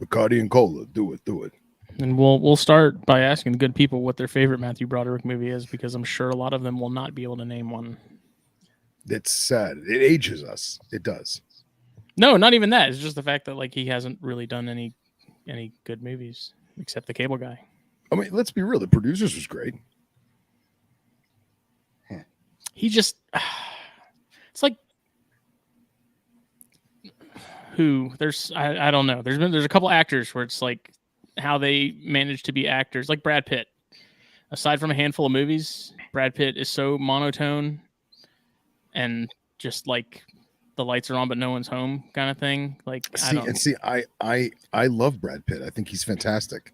Bacardi and cola. Do it. And we'll start by asking the good people what their favorite Matthew Broderick movie is, because I'm sure a lot of them will not be able to name one. It's sad. It ages us. It does. No, not even that. It's just the fact that like he hasn't really done any good movies except The Cable Guy. I mean, let's be real. The Producers was great. He just, it's like, I don't know. There's a couple actors where it's like how they manage to be actors, like Brad Pitt. Aside from a handful of movies, Brad Pitt is so monotone and just like the lights are on but no one's home kind of thing. Like I love Brad Pitt. I think he's fantastic.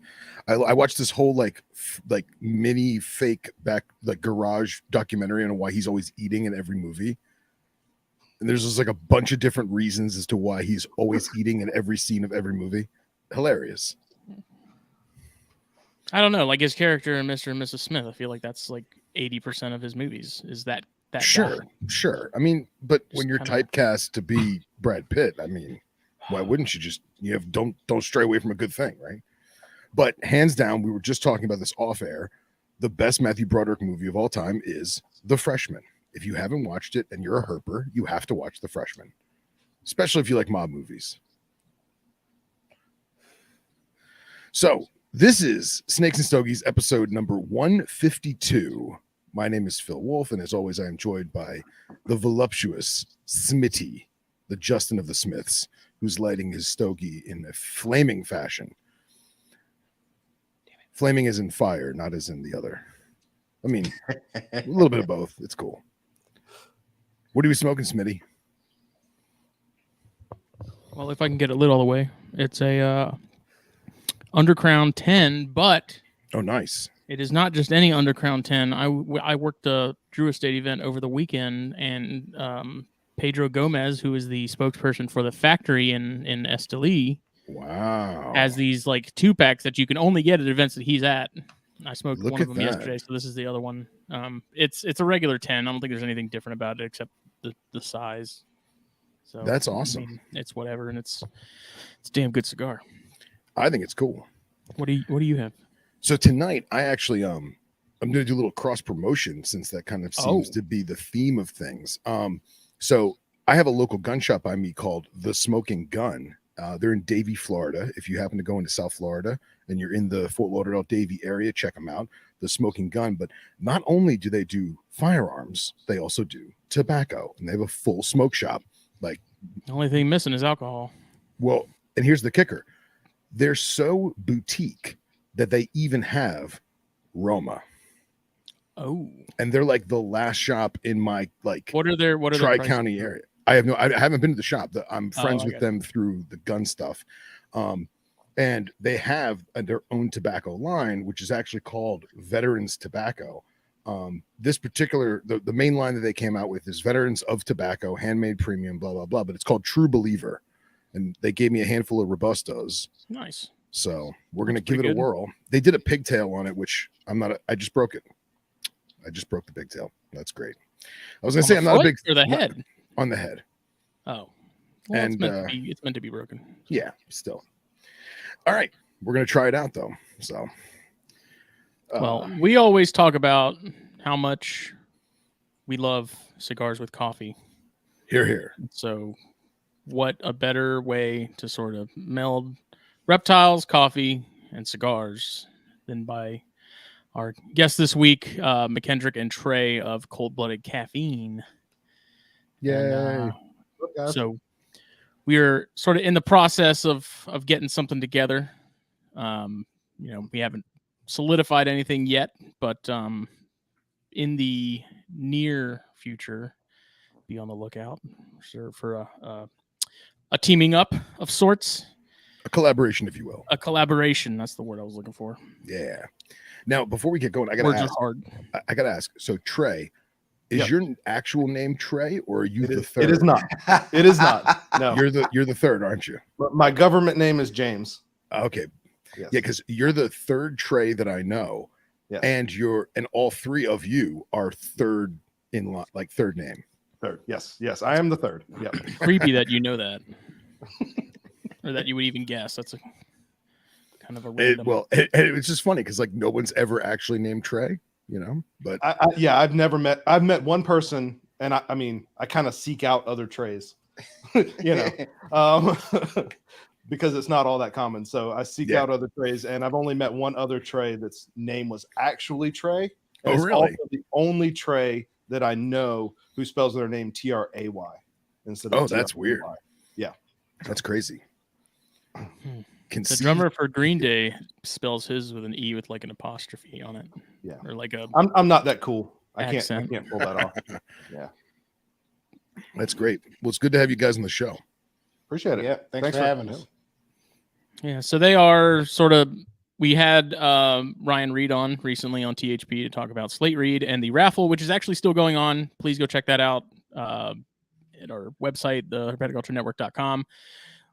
I watched this whole like mini fake back like garage documentary on why he's always eating in every movie. And there's just like a bunch of different reasons as to why he's always eating in every scene of every movie. Hilarious. I don't know, like his character in Mr. and Mrs. Smith. I feel like that's like 80% of his movies is that Sure, guy. sure. I mean, but Just when you're kinda... typecast to be Brad Pitt, I mean, why wouldn't you just don't stray away from a good thing, right? But hands down, we were just talking about this off air. The best Matthew Broderick movie of all time is The Freshman. If you haven't watched it and you're a herper, you have to watch The Freshman, especially if you like mob movies. So this is Snakes and Stogies, episode number 152. My name is Phil Wolf, and as always, I am joined by the voluptuous Smitty, the Justin of the Smiths, who's lighting his stogie in a flaming fashion. Flaming as in fire, not as in the other. I mean, a little bit of both. It's cool. What are we smoking, Smitty? Well, if I can get a lid all the way, it's a Undercrown 10, but oh, nice. It is not just any Undercrown 10. I worked a Drew Estate event over the weekend, and Pedro Gomez, who is the spokesperson for the factory in Esteli, wow, has these like 2-packs that you can only get at events that he's at. I smoked Look one of at them that. yesterday, so this is the other one. It's a regular 10. I don't think there's anything different about it except the size. So that's awesome. I mean, it's whatever, and it's a damn good cigar. I think it's cool. What do you have? So tonight, I actually I'm going to do a little cross promotion since that kind of seems to be the theme of things. So I have a local gun shop by me called The Smoking Gun. They're in Davie, Florida. If you happen to go into South Florida and you're in the Fort Lauderdale, Davie area, check them out. The Smoking Gun. But not only do they do firearms, they also do tobacco, and they have a full smoke shop. Like the only thing missing is alcohol. Well, and here's the kicker: they're so boutique that they even have Roma. Oh, and they're like the last shop in my what are their Tri-County area. I haven't been to the shop. I'm friends with them through the gun stuff. And they have their own tobacco line, which is actually called Veterans Tobacco. This particular, the main line that they came out with is Veterans of Tobacco, handmade premium, blah, blah, blah. But it's called True Believer. And they gave me a handful of Robustas. Nice. So we're going to give it a whirl. They did a pigtail on it, which I just broke it. I just broke the pigtail. That's great. I was going to say, I'm not a big... Or the head? On the head. Oh. Well, and it's meant to be broken. Yeah, still. All right. We're going to try it out, though. So. Well, we always talk about how much we love cigars with coffee. Hear, hear. So what a better way to sort of meld reptiles, coffee, and cigars than by our guests this week, McKendrick and Trey of Cold-Blooded Caffeine. Yay. So we are sort of in the process of getting something together. We haven't solidified anything yet, but in the near future, be on the lookout for a teaming up of sorts. A collaboration, if you will. A collaboration. That's the word I was looking for. Yeah. Now, before we get going, I got to ask. Hard. I got to ask. So, Trey, is your actual name Trey, or are you the third? It is not. It is not. No. You're the third, aren't you? My government name is James. Okay. Yes. Yeah, because you're the third Trey that I know, yes. and all three of you are third in line, like third name. Third. Yes. I am the third. Yeah. Creepy that you know that. Or that you would even guess. kind of a random. It's just funny because like no one's ever actually named Trey, but I've met one person, and I mean, I kind of seek out other Treys, because it's not all that common. So I seek out other Treys, and I've only met one other Trey that's name was actually Trey. And it's really? Also the only Trey that I know who spells their name Tray instead of that's weird. Yeah, that's crazy. The drummer for Green Day spells his with an E with like an apostrophe on it. Yeah, or like a. I'm not that cool. Accent. I can't pull that off. Yeah, that's great. Well, it's good to have you guys on the show. Appreciate it. Yeah, thanks for having us. Yeah, so they are sort of. We had Ryan Reed on recently on THP to talk about Slate Reed and the raffle, which is actually still going on. Please go check that out at our website, the herpetoculturenetwork.com.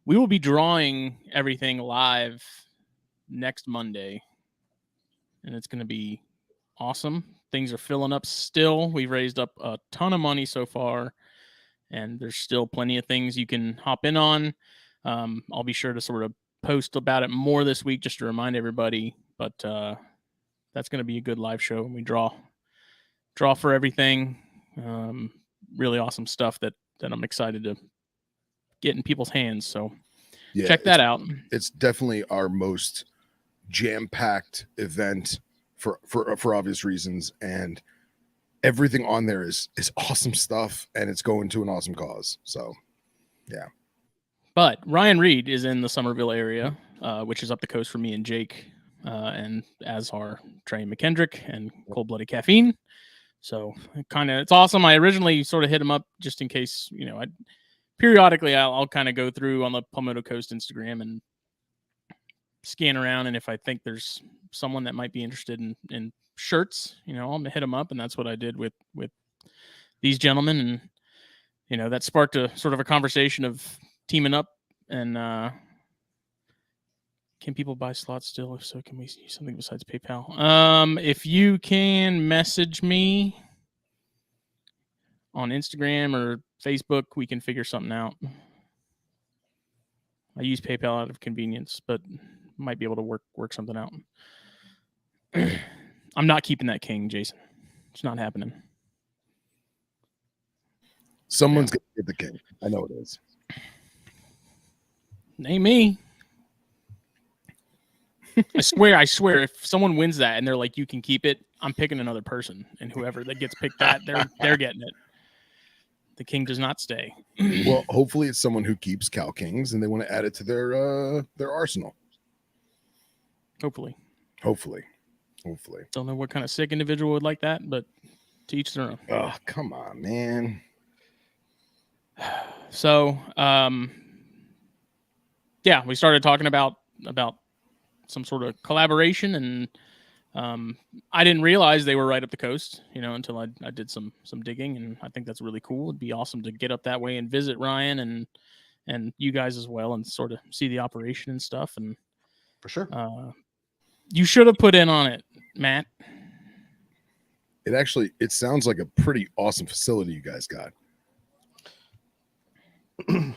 We will be drawing everything live next Monday, and it's going to be awesome. Things are filling up still. We've raised up a ton of money so far, and there's still plenty of things you can hop in on. I'll be sure to sort of post about it more this week just to remind everybody, but that's going to be a good live show, and we draw for everything. Really awesome stuff that I'm excited to get in people's hands. So check that out. It's definitely our most jam-packed event for obvious reasons, and everything on there is awesome stuff, and it's going to an awesome cause. So yeah. But Ryan Reed is in the Somerville area, which is up the coast for me and Jake, and as are Trey and McKendrick and Cold Blooded Caffeine. So it's awesome. I originally sort of hit him up just in case, periodically I'll kind of go through on the Palmetto Coast Instagram and scan around, and if I think there's someone that might be interested in shirts, I'll hit them up, and that's what I did with these gentlemen, and that sparked a sort of a conversation of teaming up. And can people buy slots still? If so, can we use something besides PayPal? If you can message me on Instagram or Facebook, we can figure something out. I use PayPal out of convenience, but might be able to work something out. I'm not keeping that king, Jason. It's not happening. Someone's gonna get the king. I know it is. Name me. I swear, if someone wins that and they're like, you can keep it, I'm picking another person, and whoever that gets picked that, they're getting it. The king does not stay. Well, hopefully it's someone who keeps Cal Kings and they want to add it to their arsenal. Hopefully. Don't know what kind of sick individual would like that, but to each their own. Oh, come on, man. So, we started talking about some sort of collaboration, and I didn't realize they were right up the coast, until I did some digging, and I think that's really cool. It'd be awesome to get up that way and visit Ryan and you guys as well, and sort of see the operation and stuff. And for sure, you should have put in on it, Matt. It sounds like a pretty awesome facility you guys got.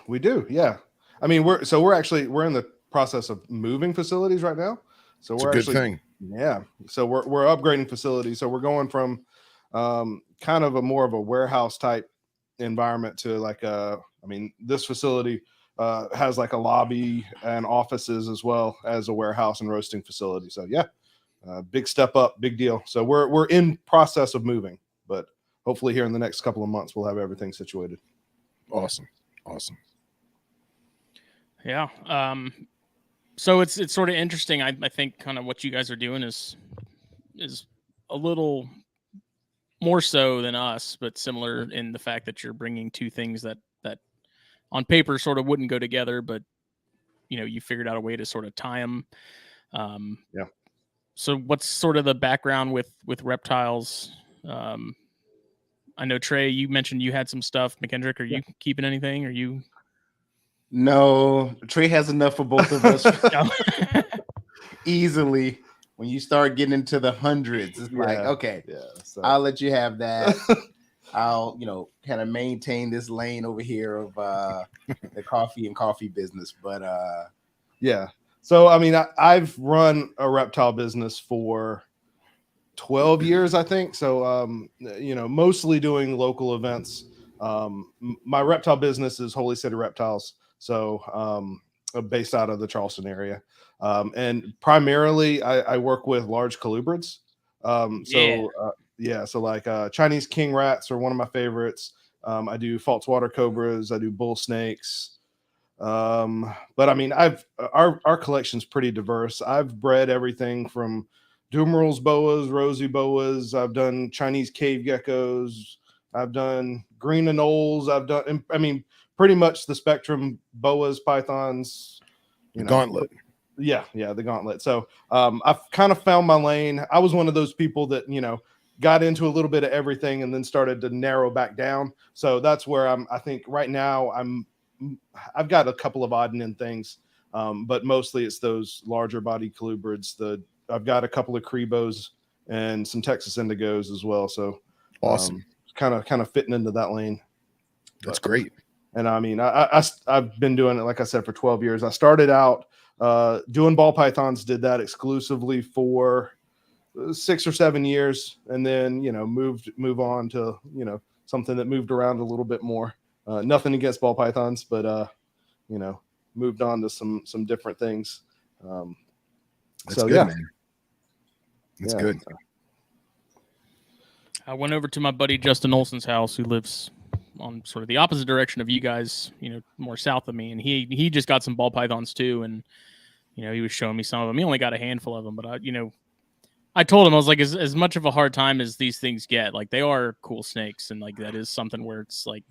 We do, yeah. I mean, we're in the process of moving facilities right now. So it's we're a good actually, thing. Yeah. So we're upgrading facilities. So we're going from kind of a more of a warehouse type environment to like this facility has like a lobby and offices as well as a warehouse and roasting facility. So big step up, big deal. So we're in process of moving, but hopefully here in the next couple of months we'll have everything situated. Awesome. Yeah. So it's sort of interesting. I think kind of what you guys are doing is a little more so than us, but similar in the fact that you're bringing two things that on paper sort of wouldn't go together, but you figured out a way to sort of tie them. Yeah. So what's sort of the background with reptiles? I know Trey, you mentioned you had some stuff. McKendrick, are you keeping anything? Are you? No, Trey has enough for both of us. Easily. When you start getting into the hundreds, it's like, okay, so I'll let you have that. I'll, kind of maintain this lane over here of the coffee and coffee business. But So, I mean, I've run a reptile business for 12 years, I think. So, mostly doing local events. My reptile business is Holy City Reptiles. So, based out of the Charleston area. And primarily I work with large colubrids. So like Chinese king rats are one of my favorites. I do saltwater cobras. I do bull snakes. But I mean, our collection's pretty diverse. I've bred everything from Dumerals boas, rosy boas. I've done Chinese cave geckos. I've done green anoles. I mean, pretty much the spectrum: boas, pythons. Gauntlet. Yeah, the gauntlet. So I've kind of found my lane. I was one of those people that got into a little bit of everything and then started to narrow back down. So that's where I think right now I've got a couple of odd and end things, but mostly it's those larger body colubrids. I've got a couple of Crebos and some Texas Indigos as well. So awesome. Kind of fitting into that lane. That's great. And I mean, I've been doing it, like I said, for 12 years. I started out doing ball pythons, did that exclusively for 6 or 7 years, and then move on to something that moved around a little bit more. Nothing against ball pythons, but moved on to some different things. That's good, man. That's good. I went over to my buddy Justin Olson's house, who lives on sort of the opposite direction of you guys, more south of me, and he just got some ball pythons too, and he was showing me some of them. He only got a handful of them, but I told him, I was like, as much of a hard time as these things get, like, they are cool snakes, and like that is something where it's like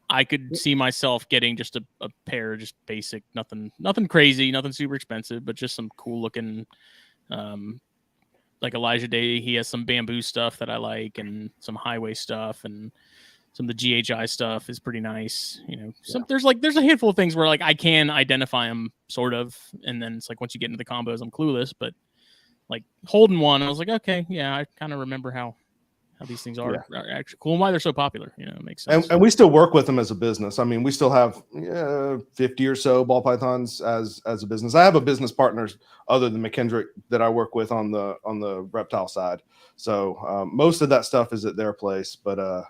I could see myself getting just a pair, just basic, nothing crazy, nothing super expensive, but just some cool looking, like Elijah Day. He has some bamboo stuff that I like, and some highway stuff, and some of the GHI stuff is pretty nice. There's a handful of things where like I can identify them sort of, and then it's like once you get into the combos, I'm clueless. But like holding one, I was like, okay, yeah, I kind of remember how these things are actually cool and why they're so popular. It makes sense. And we still work with them as a business. I mean, we still have 50 or so ball pythons as a business. I have a business partners other than McKendrick that I work with on the reptile side. So most of that stuff is at their place, but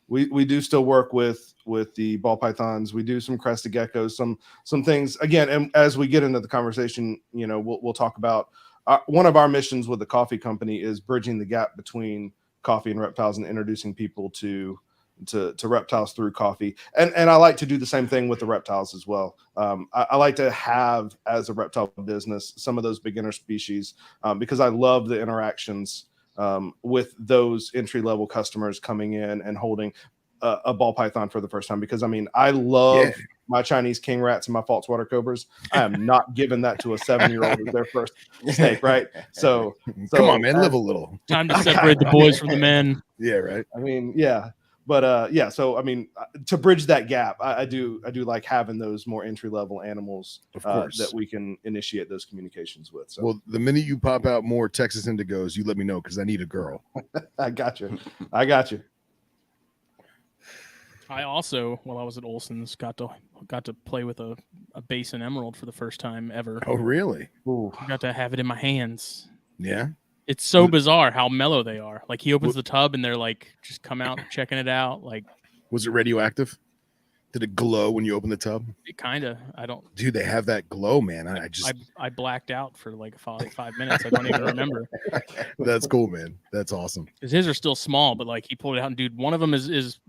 we do still work with the ball pythons. We do some crested geckos, some things again. And as we get into the conversation, we'll talk about one of our missions with the coffee company is bridging the gap between coffee and reptiles and introducing people to reptiles through coffee. And I like to do the same thing with the reptiles as well. I like to have, as a reptile business, some of those beginner species because I love the interactions with those entry-level customers coming in and holding a ball python for the first time. Because I mean, I love my Chinese king rats and my saltwater cobras. I am not giving that to a 7-year-old as their first snake, right? So come on, man, live a little. Time to separate the boys from the men. Yeah, right. I mean, yeah. But so I mean, to bridge that gap, I do like having those more entry level animals that we can initiate those communications with. So. Well, the minute you pop out more Texas Indigos, you let me know because I need a girl. I got you. I also, while I was at Olson's, got to play with a basin emerald for the first time ever. Oh, really? Ooh. I got to have it in my hands. Yeah. It's so bizarre how mellow they are. Like he opens the tub and they're like, just come out checking it out. Like, was it radioactive? Did it glow when you opened the tub? It kind of. I don't. Dude, they have that glow, man. I blacked out for like 5 minutes. I don't even remember. That's cool, man. That's awesome. Because his are still small, but like he pulled it out, and dude, one of them is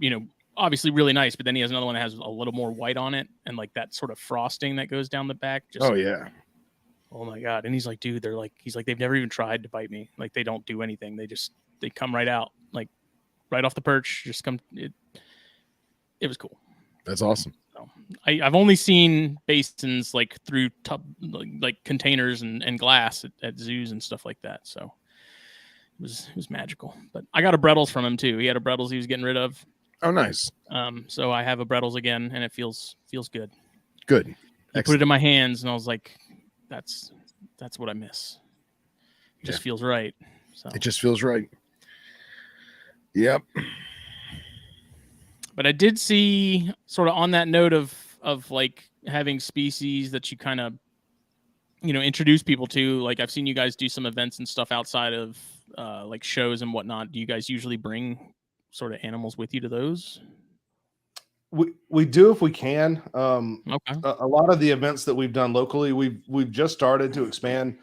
obviously really nice, but then he has another one that has a little more white on it and like that sort of frosting that goes down the back. Yeah. Oh my God. And he's like, dude, he's like, they've never even tried to bite me. Like they don't do anything. They come right out, like right off the perch, just come. It was cool. That's awesome. So, I've only seen basins like through like containers and glass at zoos and stuff like that. So it was magical, but I got a Brettles from him too. He had a Brettles he was getting rid of. Oh, nice. So I have a Brettles again, and it feels good. Good. I put it in my hands, and I was like, "That's what I miss." It just feels right. So it just feels right. Yep. But I did see, sort of on that note of like having species that you kind of introduce people to. Like, I've seen you guys do some events and stuff outside of like shows and whatnot. Do you guys usually bring sort of animals with you to those? We do if we can. Okay. A lot of the events that we've done locally, we've just started to expand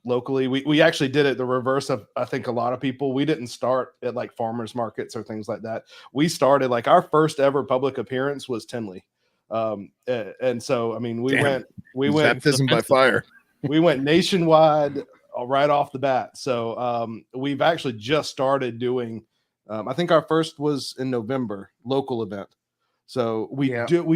locally. We actually did it the reverse of, I think, a lot of people. We didn't start at like farmers markets or things like that. We started like our first ever public appearance was Tinley. And so, I mean, we went baptism by fire. We went nationwide right off the bat. So we've actually just started doing, I think our first was in November, local event. So we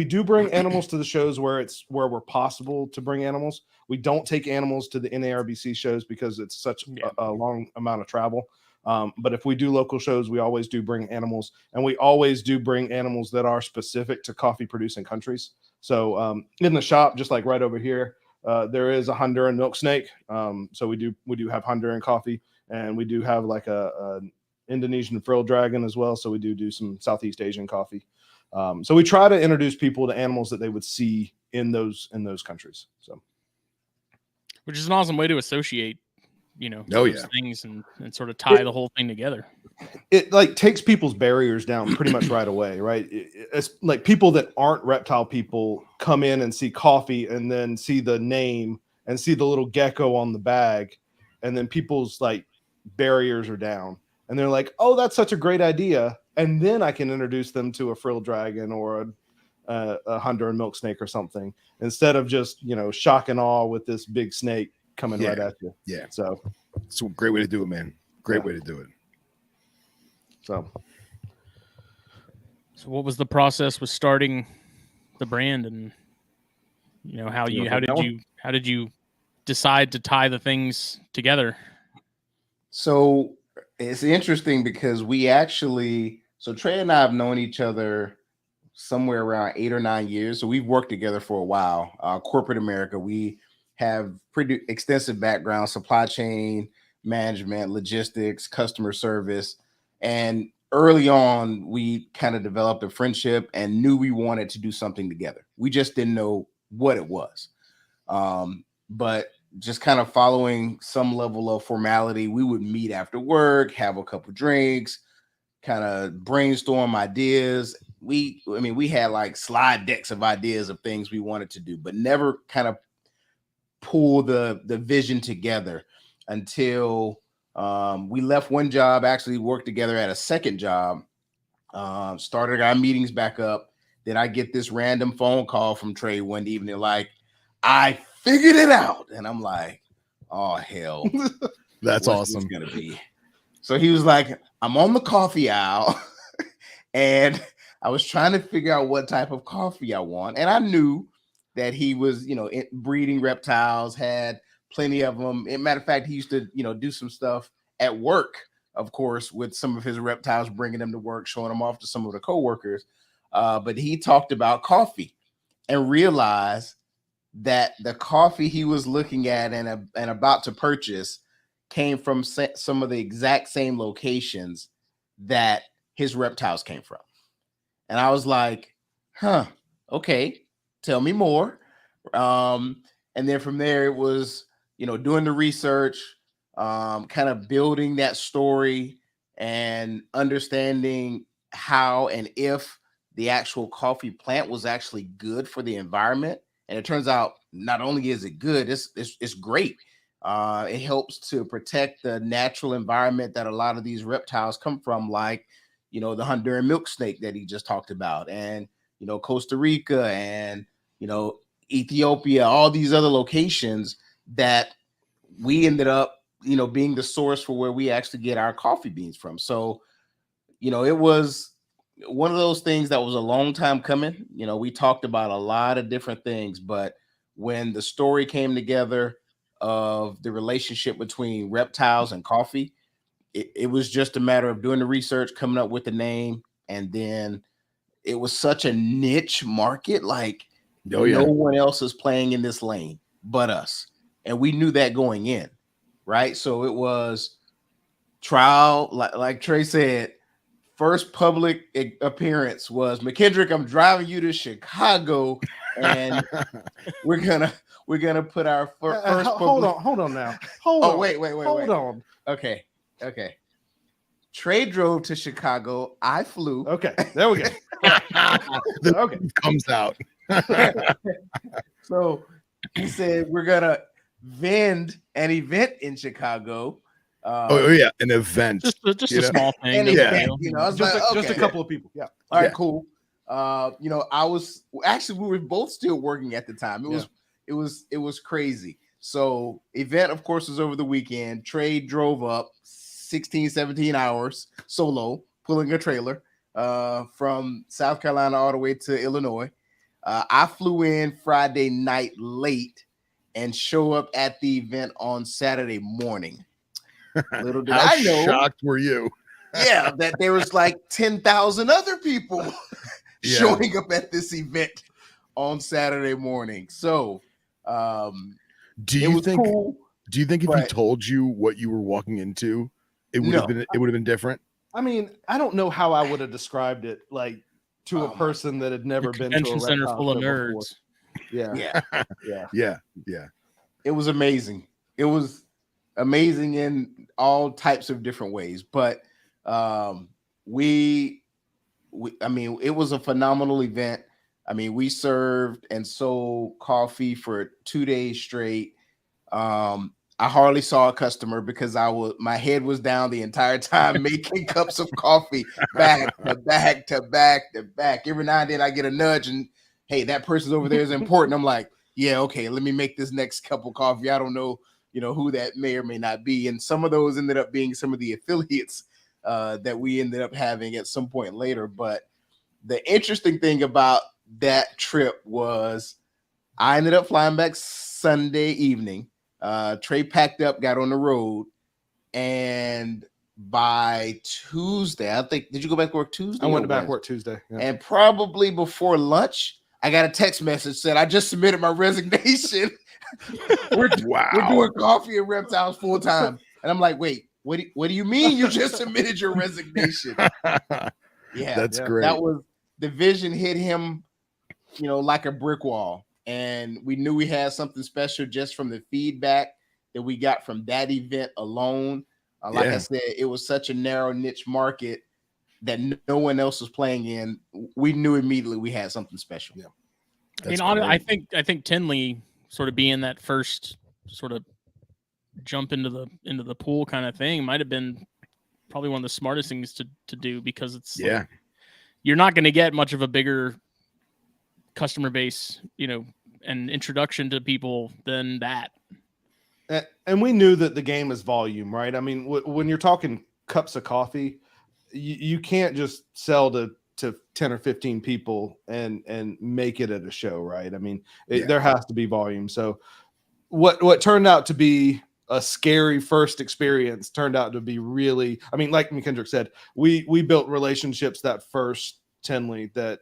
do bring animals to the shows where we're possible to bring animals. We don't take animals to the NARBC shows because it's such a long amount of travel. But if we do local shows, we always do bring animals, and we always do bring animals that are specific to coffee producing countries. So in the shop, just like right over here, there is a Honduran milk snake. So we do have Honduran coffee, and we do have like a Indonesian frill dragon as well. So we do some Southeast Asian coffee. So we try to introduce people to animals that they would see in those countries. So, which is an awesome way to associate, those things and sort of tie the whole thing together. It like takes people's barriers down pretty much right away, right? It's like people that aren't reptile people come in and see coffee and then see the name and see the little gecko on the bag, and then people's like barriers are down, and they're like, "Oh, that's such a great idea." And then I can introduce them to a frill dragon or a Honduran milk snake or something, instead of just, shock and awe with this big snake coming right at you. Yeah. So it's a great way to do it, man. Great way to do it. So what was the process with starting the brand, and how did you decide to tie the things together? So it's interesting because so Trey and I have known each other somewhere around 8 or 9 years. So we've worked together for a while. Corporate America, we have pretty extensive background, supply chain management, logistics, customer service. And early on, we kind of developed a friendship and knew we wanted to do something together. We just didn't know what it was. But just kind of following some level of formality, we would meet after work, have a couple drinks, kind of brainstorm ideas. We had like slide decks of ideas of things we wanted to do, but never kind of pull the vision together until we left one job, actually worked together at a second job, started our meetings back up. Then I get this random phone call from Trey one evening, like, "I figured it out." And I'm like, "Oh, hell." That's awesome. Gonna be. So he was like, "I'm on the coffee aisle." And I was trying to figure out what type of coffee I want. And I knew that he was, breeding reptiles, had plenty of them. As a matter of fact, he used to, do some stuff at work, of course, with some of his reptiles, bringing them to work, showing them off to some of the coworkers. But he talked about coffee and realized that the coffee he was looking at and about to purchase came from some of the exact same locations that his reptiles came from. And I was like, okay, tell me more. And then from there, it was, doing the research, kind of building that story and understanding how and if the actual coffee plant was actually good for the environment. And it turns out not only is it good, it's great. It helps to protect the natural environment that a lot of these reptiles come from, like, the Honduran milk snake that he just talked about, and, Costa Rica and, Ethiopia, all these other locations that we ended up, being the source for where we actually get our coffee beans from. So, it was one of those things that was a long time coming. We talked about a lot of different things, but when the story came together of the relationship between reptiles and coffee, it was just a matter of doing the research, coming up with the name, and then it was such a niche market, like no one else is playing in this lane but us. And we knew that going in, right? So it was trial, like Trey said, first public appearance was, "McKendrick, I'm driving you to Chicago and we're gonna put our first. Hold on now. Hold on. Wait. Hold on. Okay. Trey drove to Chicago. I flew. Okay, there we go. Okay, comes out. So he said we're gonna vend an event in Chicago. Yeah, an event. Just a small thing. An event, I was just a couple of people. Yeah. All right, cool. I was actually, we were both still working at the time. It was crazy. So event, of course, was over the weekend. Trey drove up 16, 17 hours solo, pulling a trailer from South Carolina all the way to Illinois. I flew in Friday night late and show up at the event on Saturday morning. Little did I know. How shocked were you? Yeah, that there was like 10,000 other people showing up at this event on Saturday morning. So do you think if he told you what you were walking into, it would have been different? I mean, I don't know how I would have described it like to a person that had never been to a convention center full of nerds. Yeah. It was amazing. It was amazing in all types of different ways, but I mean, it was a phenomenal event. I mean, we served and sold coffee for 2 days straight. I hardly saw a customer because my head was down the entire time making cups of coffee back to back to back to back. Every now and then I get a nudge and, hey, that person over there is important. I'm like, yeah, okay, let me make this next cup of coffee. I don't know, who that may or may not be. And some of those ended up being some of the affiliates that we ended up having at some point later. But the interesting thing about that trip was I ended up flying back Sunday evening. Trey packed up, got on the road, and by Tuesday, I think, did you go back to work Tuesday? I went back to work Tuesday. Yeah. And probably before lunch, I got a text message said, I just submitted my resignation. We're doing coffee and reptiles full time. And I'm like, wait, what do you mean you just submitted your resignation? Yeah, that's great. That was, the vision hit him, like a brick wall. And we knew we had something special just from the feedback that we got from that event alone. Like I said, it was such a narrow niche market that no one else was playing in. We knew immediately we had something special. Yeah, I think Tinley sort of being that first sort of jump into the pool kind of thing might have been probably one of the smartest things to do, because it's you're not going to get much of a bigger customer base, and introduction to people than that. And we knew that the game is volume, right? I mean, when you're talking cups of coffee, you can't just sell to 10 or 15 people and make it at a show, right? I mean, there has to be volume. So what turned out to be a scary first experience turned out to be really, I mean, like McKendrick said, we built relationships that first Tinley that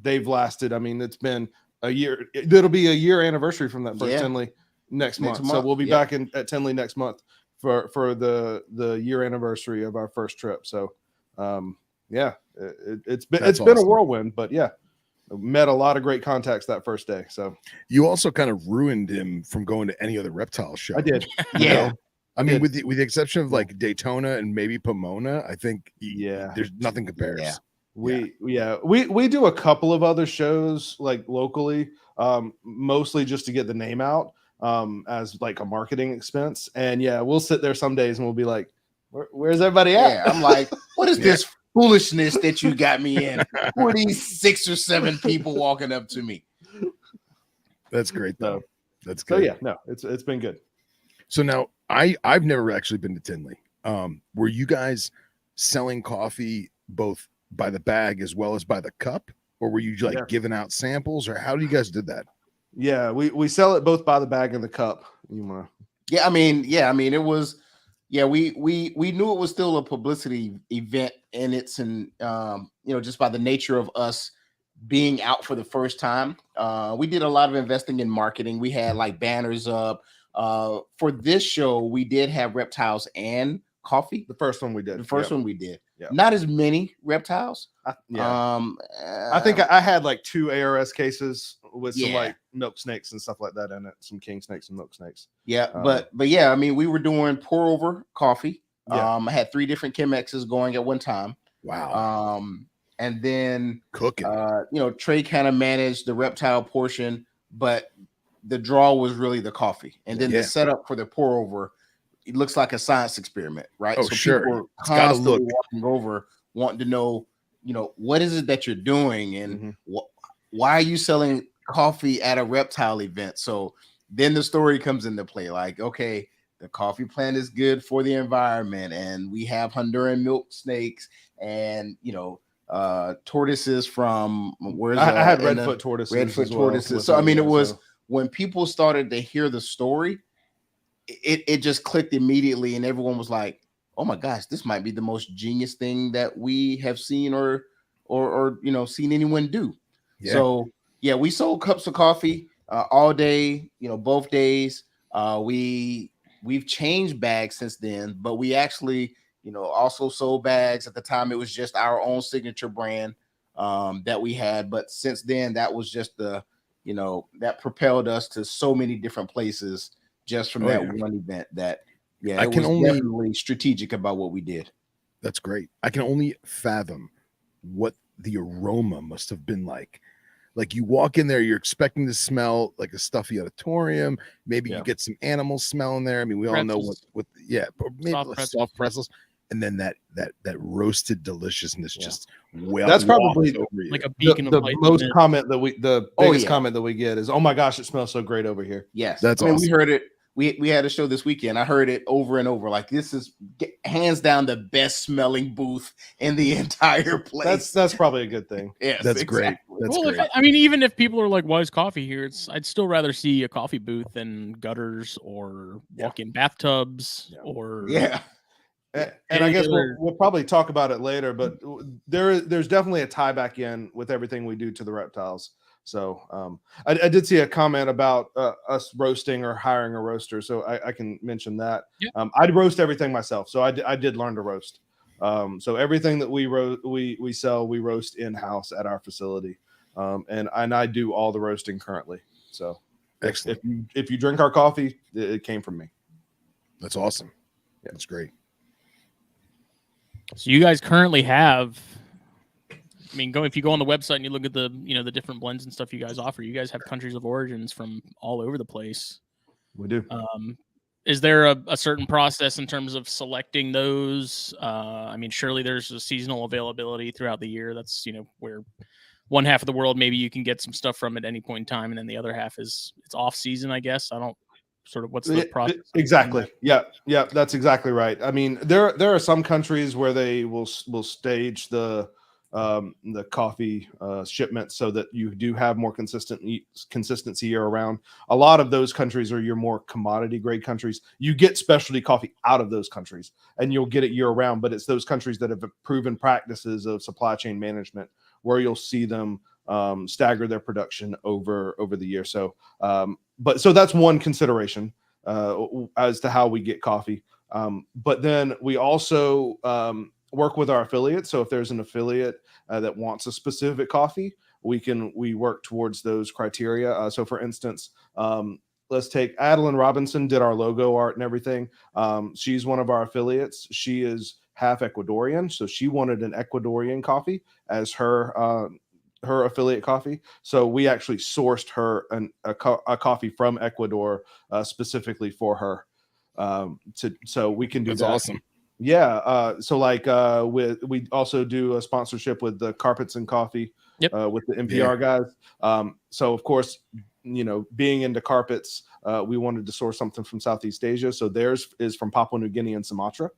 they've lasted. I mean, it's been a year. It'll be a year anniversary from that first Tinley next month. So we'll be back at Tinley next month for the year anniversary of our first trip. So it's been a whirlwind, but met a lot of great contacts that first day. So you also kind of ruined him from going to any other reptile show. I did. I mean, with the exception of like Daytona and maybe Pomona, I think there's nothing compares. Yeah. We do a couple of other shows like locally, mostly just to get the name out as like a marketing expense. And we'll sit there some days and we'll be like, where's everybody at? Yeah, I'm like, what is this foolishness that you got me in? Who are these 6 or 7 people walking up to me? That's great though. That's good. So it's been good. So now I've never actually been to Tinley. Were you guys selling coffee both by the bag as well as by the cup, or were you like giving out samples, or how do you guys did that? Yeah, we sell it both by the bag and the cup. I mean, it was, we knew it was still a publicity event, and it's just by the nature of us being out for the first time. We did a lot of investing in marketing. We had like banners up. For this show, we did have reptiles and coffee. The first one we did. One we did. Not as many reptiles. I think I had like 2 ARS cases with some like milk snakes and stuff like that in it, some king snakes and milk snakes. But yeah, I mean, we were doing pour over coffee. I had 3 different Chemexes going at one time. Wow. And then cooking. Trey kind of managed the reptile portion, but the draw was really the coffee. And then the setup for the pour over, it looks like a science experiment, right? Oh, so sure. People are constantly walking over, wanting to know, what is it that you're doing, and why are you selling coffee at a reptile event? So then the story comes into play, like, okay, the coffee plant is good for the environment, and we have Honduran milk snakes, and tortoises from I had redfoot tortoises. So I mean, it was when people started to hear the story, it just clicked immediately, and everyone was like, "Oh my gosh, this might be the most genius thing that we have seen or seen anyone do." Yeah. So yeah, we sold cups of coffee all day, both days. We've changed bags since then, but we actually also sold bags. At the time, it was just our own signature brand that we had, but since then, that was just that propelled us to so many different places just from that one event. That I was definitely strategic about what we did. That's great. I can only fathom what the aroma must have been like. Like, you walk in there, you're expecting to smell like a stuffy auditorium. Maybe you get some animal smell in there. I mean, we all know what maybe soft pretzels. And then that roasted deliciousness just that's probably like a beacon the of light. Most comment that the biggest comment that we get is, "Oh my gosh, it smells so great over here." Yes, that's awesome. We heard it. We had a show this weekend. I heard it over and over. Like, this is hands down the best smelling booth in the entire place. That's probably a good thing. Yes, that's great. That's great. Even if people are like, "Why is coffee here?" I'd still rather see a coffee booth than gutters or walk-in bathtubs or And I guess we'll probably talk about it later, but there's definitely a tie back in with everything we do to the reptiles. So I did see a comment about us roasting or hiring a roaster, so I can mention that. I'd roast everything myself, so I did learn to roast. So everything that we sell, we roast in-house at our facility, and I do all the roasting currently. So excellent. If you drink our coffee, it came from me. That's awesome. Yeah, that's great. So you guys currently have, if you go on the website and you look at the the different blends and stuff you guys offer, you guys have countries of origins from all over the place. We do. Is there a certain process in terms of selecting those? Surely there's a seasonal availability throughout the year. That's where one half of the world maybe you can get some stuff from at any point in time, and then the other half it's off season, I guess. I don't. Sort of what's the process? Exactly. Yeah, that's exactly right. I mean, there are some countries where they will stage the coffee shipments so that you do have more consistency year round. A lot of those countries are your more commodity grade countries. You get specialty coffee out of those countries, and you'll get it year round. But it's those countries that have proven practices of supply chain management where you'll see them stagger their production over the year. So so that's one consideration as to how we get coffee. But then we also work with our affiliates. So if there's an affiliate that wants a specific coffee, we work towards those criteria. So for instance, let's take Adeline Robinson did our logo art and everything. She's one of our affiliates. She is half Ecuadorian, so she wanted an Ecuadorian coffee as her affiliate coffee. So we actually sourced her a coffee from Ecuador specifically for her. So we can do that. That's awesome. Yeah. We also do a sponsorship with the Carpets and Coffee with the NPR guys. So of course, being into carpets, we wanted to source something from Southeast Asia. So theirs is from Papua New Guinea and Sumatra.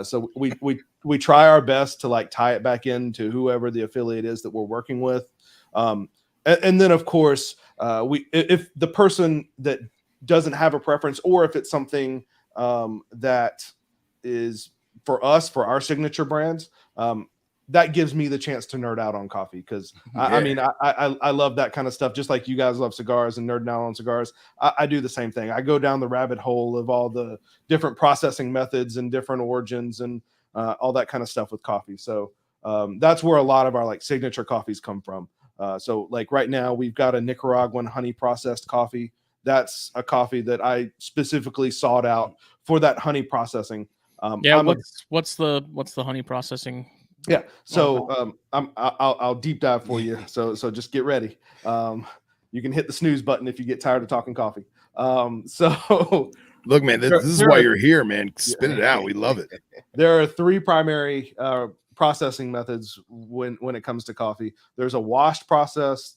So we try our best to tie it back into whoever the affiliate is that we're working with. And then of course, if the person that doesn't have a preference, or if it's something that is for us, for our signature brands, that gives me the chance to nerd out on coffee. Cause I love that kind of stuff. Just like you guys love cigars and nerding out on cigars. I do the same thing. I go down the rabbit hole of all the different processing methods and different origins. And all that kind of stuff with coffee. So that's where a lot of our like signature coffees come from. So like right now we've got a Nicaraguan honey processed coffee. That's a coffee that I specifically sought out for that honey processing. What's the honey processing? Yeah, so I'll deep dive for you. So just get ready. You can hit the snooze button if you get tired of talking coffee. So look, man, this is why you're here, man. Spit it out. We love it. There are three primary processing methods when it comes to coffee. There's a washed process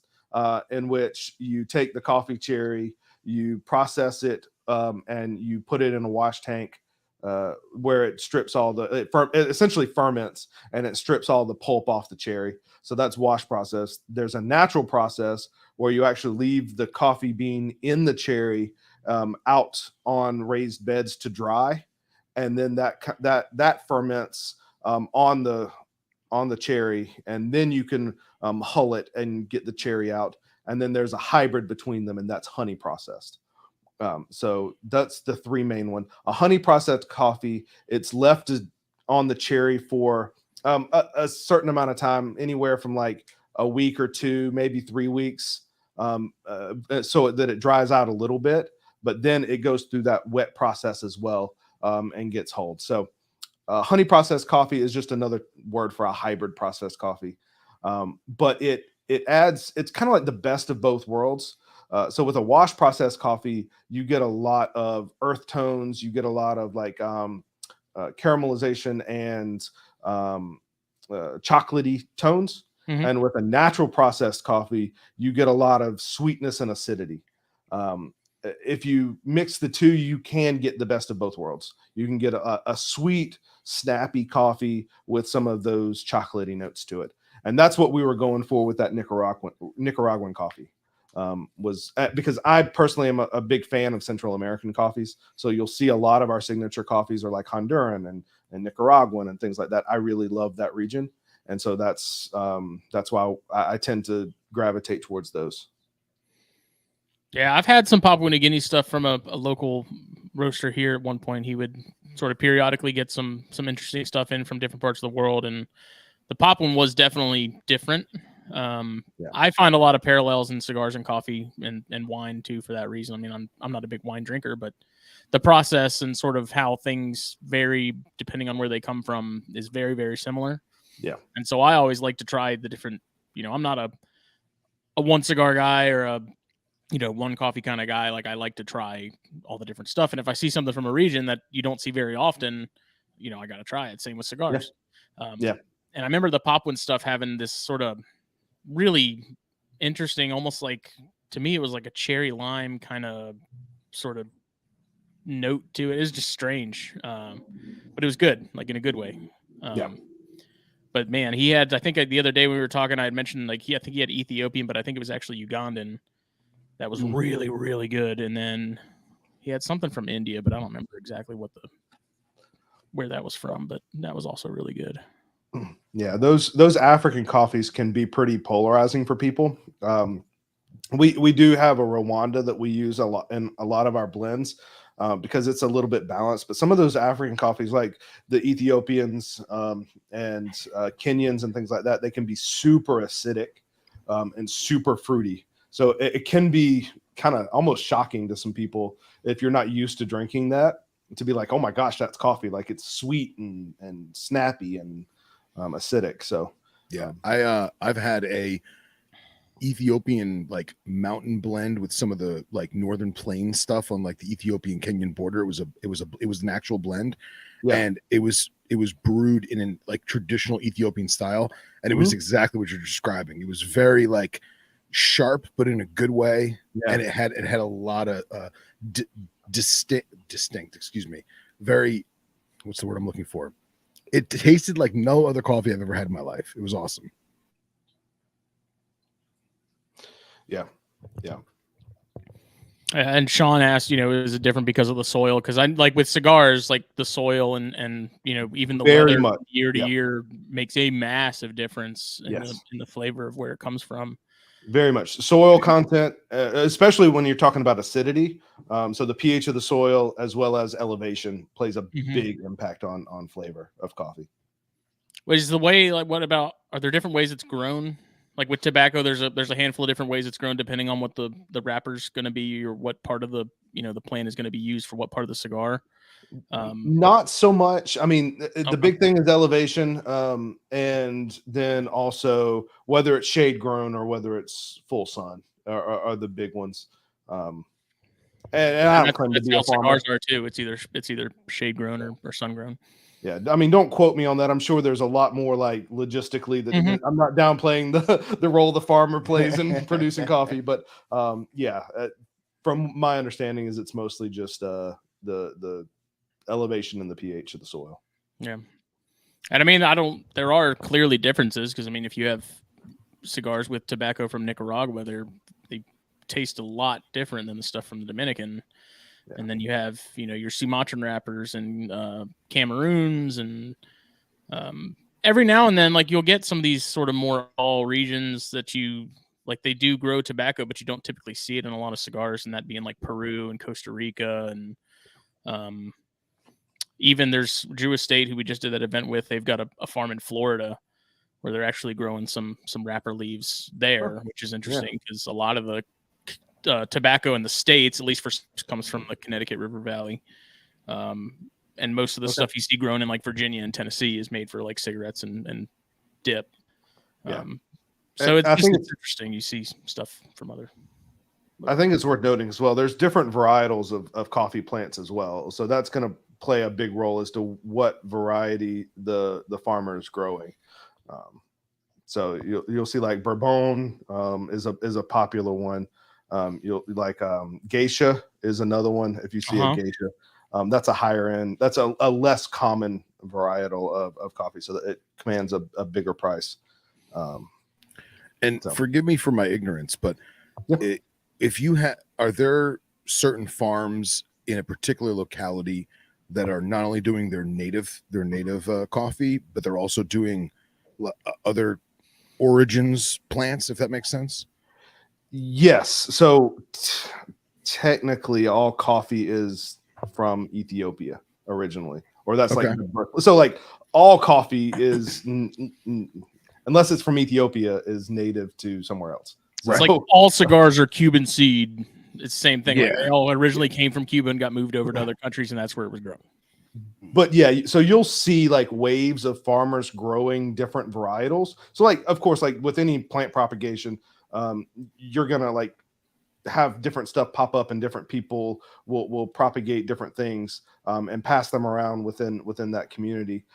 in which you take the coffee cherry, you process it, and you put it in a wash tank where it strips all it essentially ferments and it strips all the pulp off the cherry. So that's wash process. There's a natural process where you actually leave the coffee bean in the cherry out on raised beds to dry, and then that ferments on the cherry, and then you can hull it and get the cherry out. And then there's a hybrid between them, and that's honey processed. So that's the three main one. A honey processed coffee, it's left on the cherry for a certain amount of time, anywhere from like a week or two, maybe 3 weeks, so that it dries out a little bit. But then it goes through that wet process as well and gets hulled. So honey processed coffee is just another word for a hybrid processed coffee. But it adds, it's kind of like the best of both worlds. So with a wash processed coffee, you get a lot of earth tones, you get a lot of like caramelization and chocolatey tones. Mm-hmm. And with a natural processed coffee, you get a lot of sweetness and acidity. If you mix the two, you can get the best of both worlds. You can get a sweet, snappy coffee with some of those chocolatey notes to it. And that's what we were going for with that Nicaraguan coffee. Was because I personally am a big fan of Central American coffees. So you'll see a lot of our signature coffees are like Honduran and Nicaraguan and things like that. I really love that region. And so that's why I tend to gravitate towards those. Yeah, I've had some Papua New Guinea stuff from a local roaster here. At one point, he would sort of periodically get some interesting stuff in from different parts of the world, and the Papuan was definitely different. I find a lot of parallels in cigars and coffee and wine too for that reason. I mean, I'm not a big wine drinker, but the process and sort of how things vary depending on where they come from is very, very similar. Yeah. And so I always like to try the different, I'm not a one cigar guy or a, one coffee kind of guy. Like I like to try all the different stuff. And if I see something from a region that you don't see very often, I got to try it. Same with cigars. Yeah. And I remember the Papuan stuff having this sort of really interesting, almost like, to me, it was like a cherry lime kind of sort of note to it. It was just strange. But it was good, like in a good way. But man, he had, I think the other day we were talking, I had mentioned like I think he had Ethiopian, but I think it was actually Ugandan. That was really, really good. And then he had something from India, but I don't remember exactly where that was from, but that was also really good. Yeah, those African coffees can be pretty polarizing for people. We do have a Rwanda that we use a lot in a lot of our blends because it's a little bit balanced. But some of those African coffees, like the Ethiopians and Kenyans and things like that, they can be super acidic and super fruity. So it can be kind of almost shocking to some people if you're not used to drinking that, to be like, oh my gosh, that's coffee. Like it's sweet and snappy and acidic. So yeah, I've had a Ethiopian like mountain blend with some of the like northern plain stuff on like the Ethiopian Kenyan border. It was an actual blend, and it was brewed in an like traditional Ethiopian style, and it was exactly what you're describing. It was very like sharp, but in a good way, and it had a lot of distinct. Excuse me. Very, what's the word I'm looking for? It tasted like no other coffee I've ever had in my life. It was awesome. Yeah. And Sean asked, is it different because of the soil? Because I'm like with cigars, like the soil and even the very weather much year to year makes a massive difference in the flavor of where it comes from. Very much soil content, especially when you're talking about acidity. So the pH of the soil as well as elevation plays a Mhm. big impact on flavor of coffee. Which is the way, like, what about, are there different ways it's grown? Like with tobacco, there's a handful of different ways it's grown depending on what the wrapper's going to be, or what part of the the plant is going to be used for what part of the cigar. Not so much. I mean, the Okay. big thing is elevation, and then also whether it's shade grown or whether it's full sun are the big ones. And I don't claim to That's be how a farmer. cigars are too. It's either shade grown or sun grown. Yeah, I mean, don't quote me on that. I'm sure there's a lot more like logistically that Mhm. I'm not downplaying the role the farmer plays in producing coffee, but yeah, from my understanding is it's mostly just the elevation and the pH of the soil. Yeah. And I mean, there are clearly differences, because I mean, if you have cigars with tobacco from Nicaragua, they taste a lot different than the stuff from the Dominican. Yeah. And then you have, your Sumatran wrappers and Cameroons, and every now and then, like, you'll get some of these sort of more all regions that they do grow tobacco, but you don't typically see it in a lot of cigars, and that being like Peru and Costa Rica, and even there's Drew Estate, who we just did that event with. They've got a farm in Florida where they're actually growing some wrapper leaves there, which is interesting because a lot of the tobacco in the States, at least comes from the Connecticut River Valley. And most of the stuff you see grown in like Virginia and Tennessee is made for like cigarettes and dip. Yeah. So I think it's interesting. You see stuff from other. I think it's worth noting as well. There's different varietals of coffee plants as well. So that's going to play a big role as to what variety the farmer is growing. So you'll see like Bourbon is a popular one. You'll like Geisha is another one. If you see a Geisha, that's a higher end. That's a less common varietal of coffee, so that it commands a bigger price. Forgive me for my ignorance, but if you are there certain farms in a particular locality that are not only doing their native coffee, but they're also doing other origins plants, if that makes sense? Yes. So technically all coffee is from Ethiopia originally, or that's like so like all coffee is unless it's from Ethiopia is native to somewhere else. So it's like all cigars are Cuban seed. It's the same thing. Yeah. Like they all originally came from Cuba and got moved over to other countries, and that's where it was grown. But yeah, so you'll see like waves of farmers growing different varietals. So like, of course, like with any plant propagation, you're gonna like have different stuff pop up, and different people will propagate different things and pass them around within that community.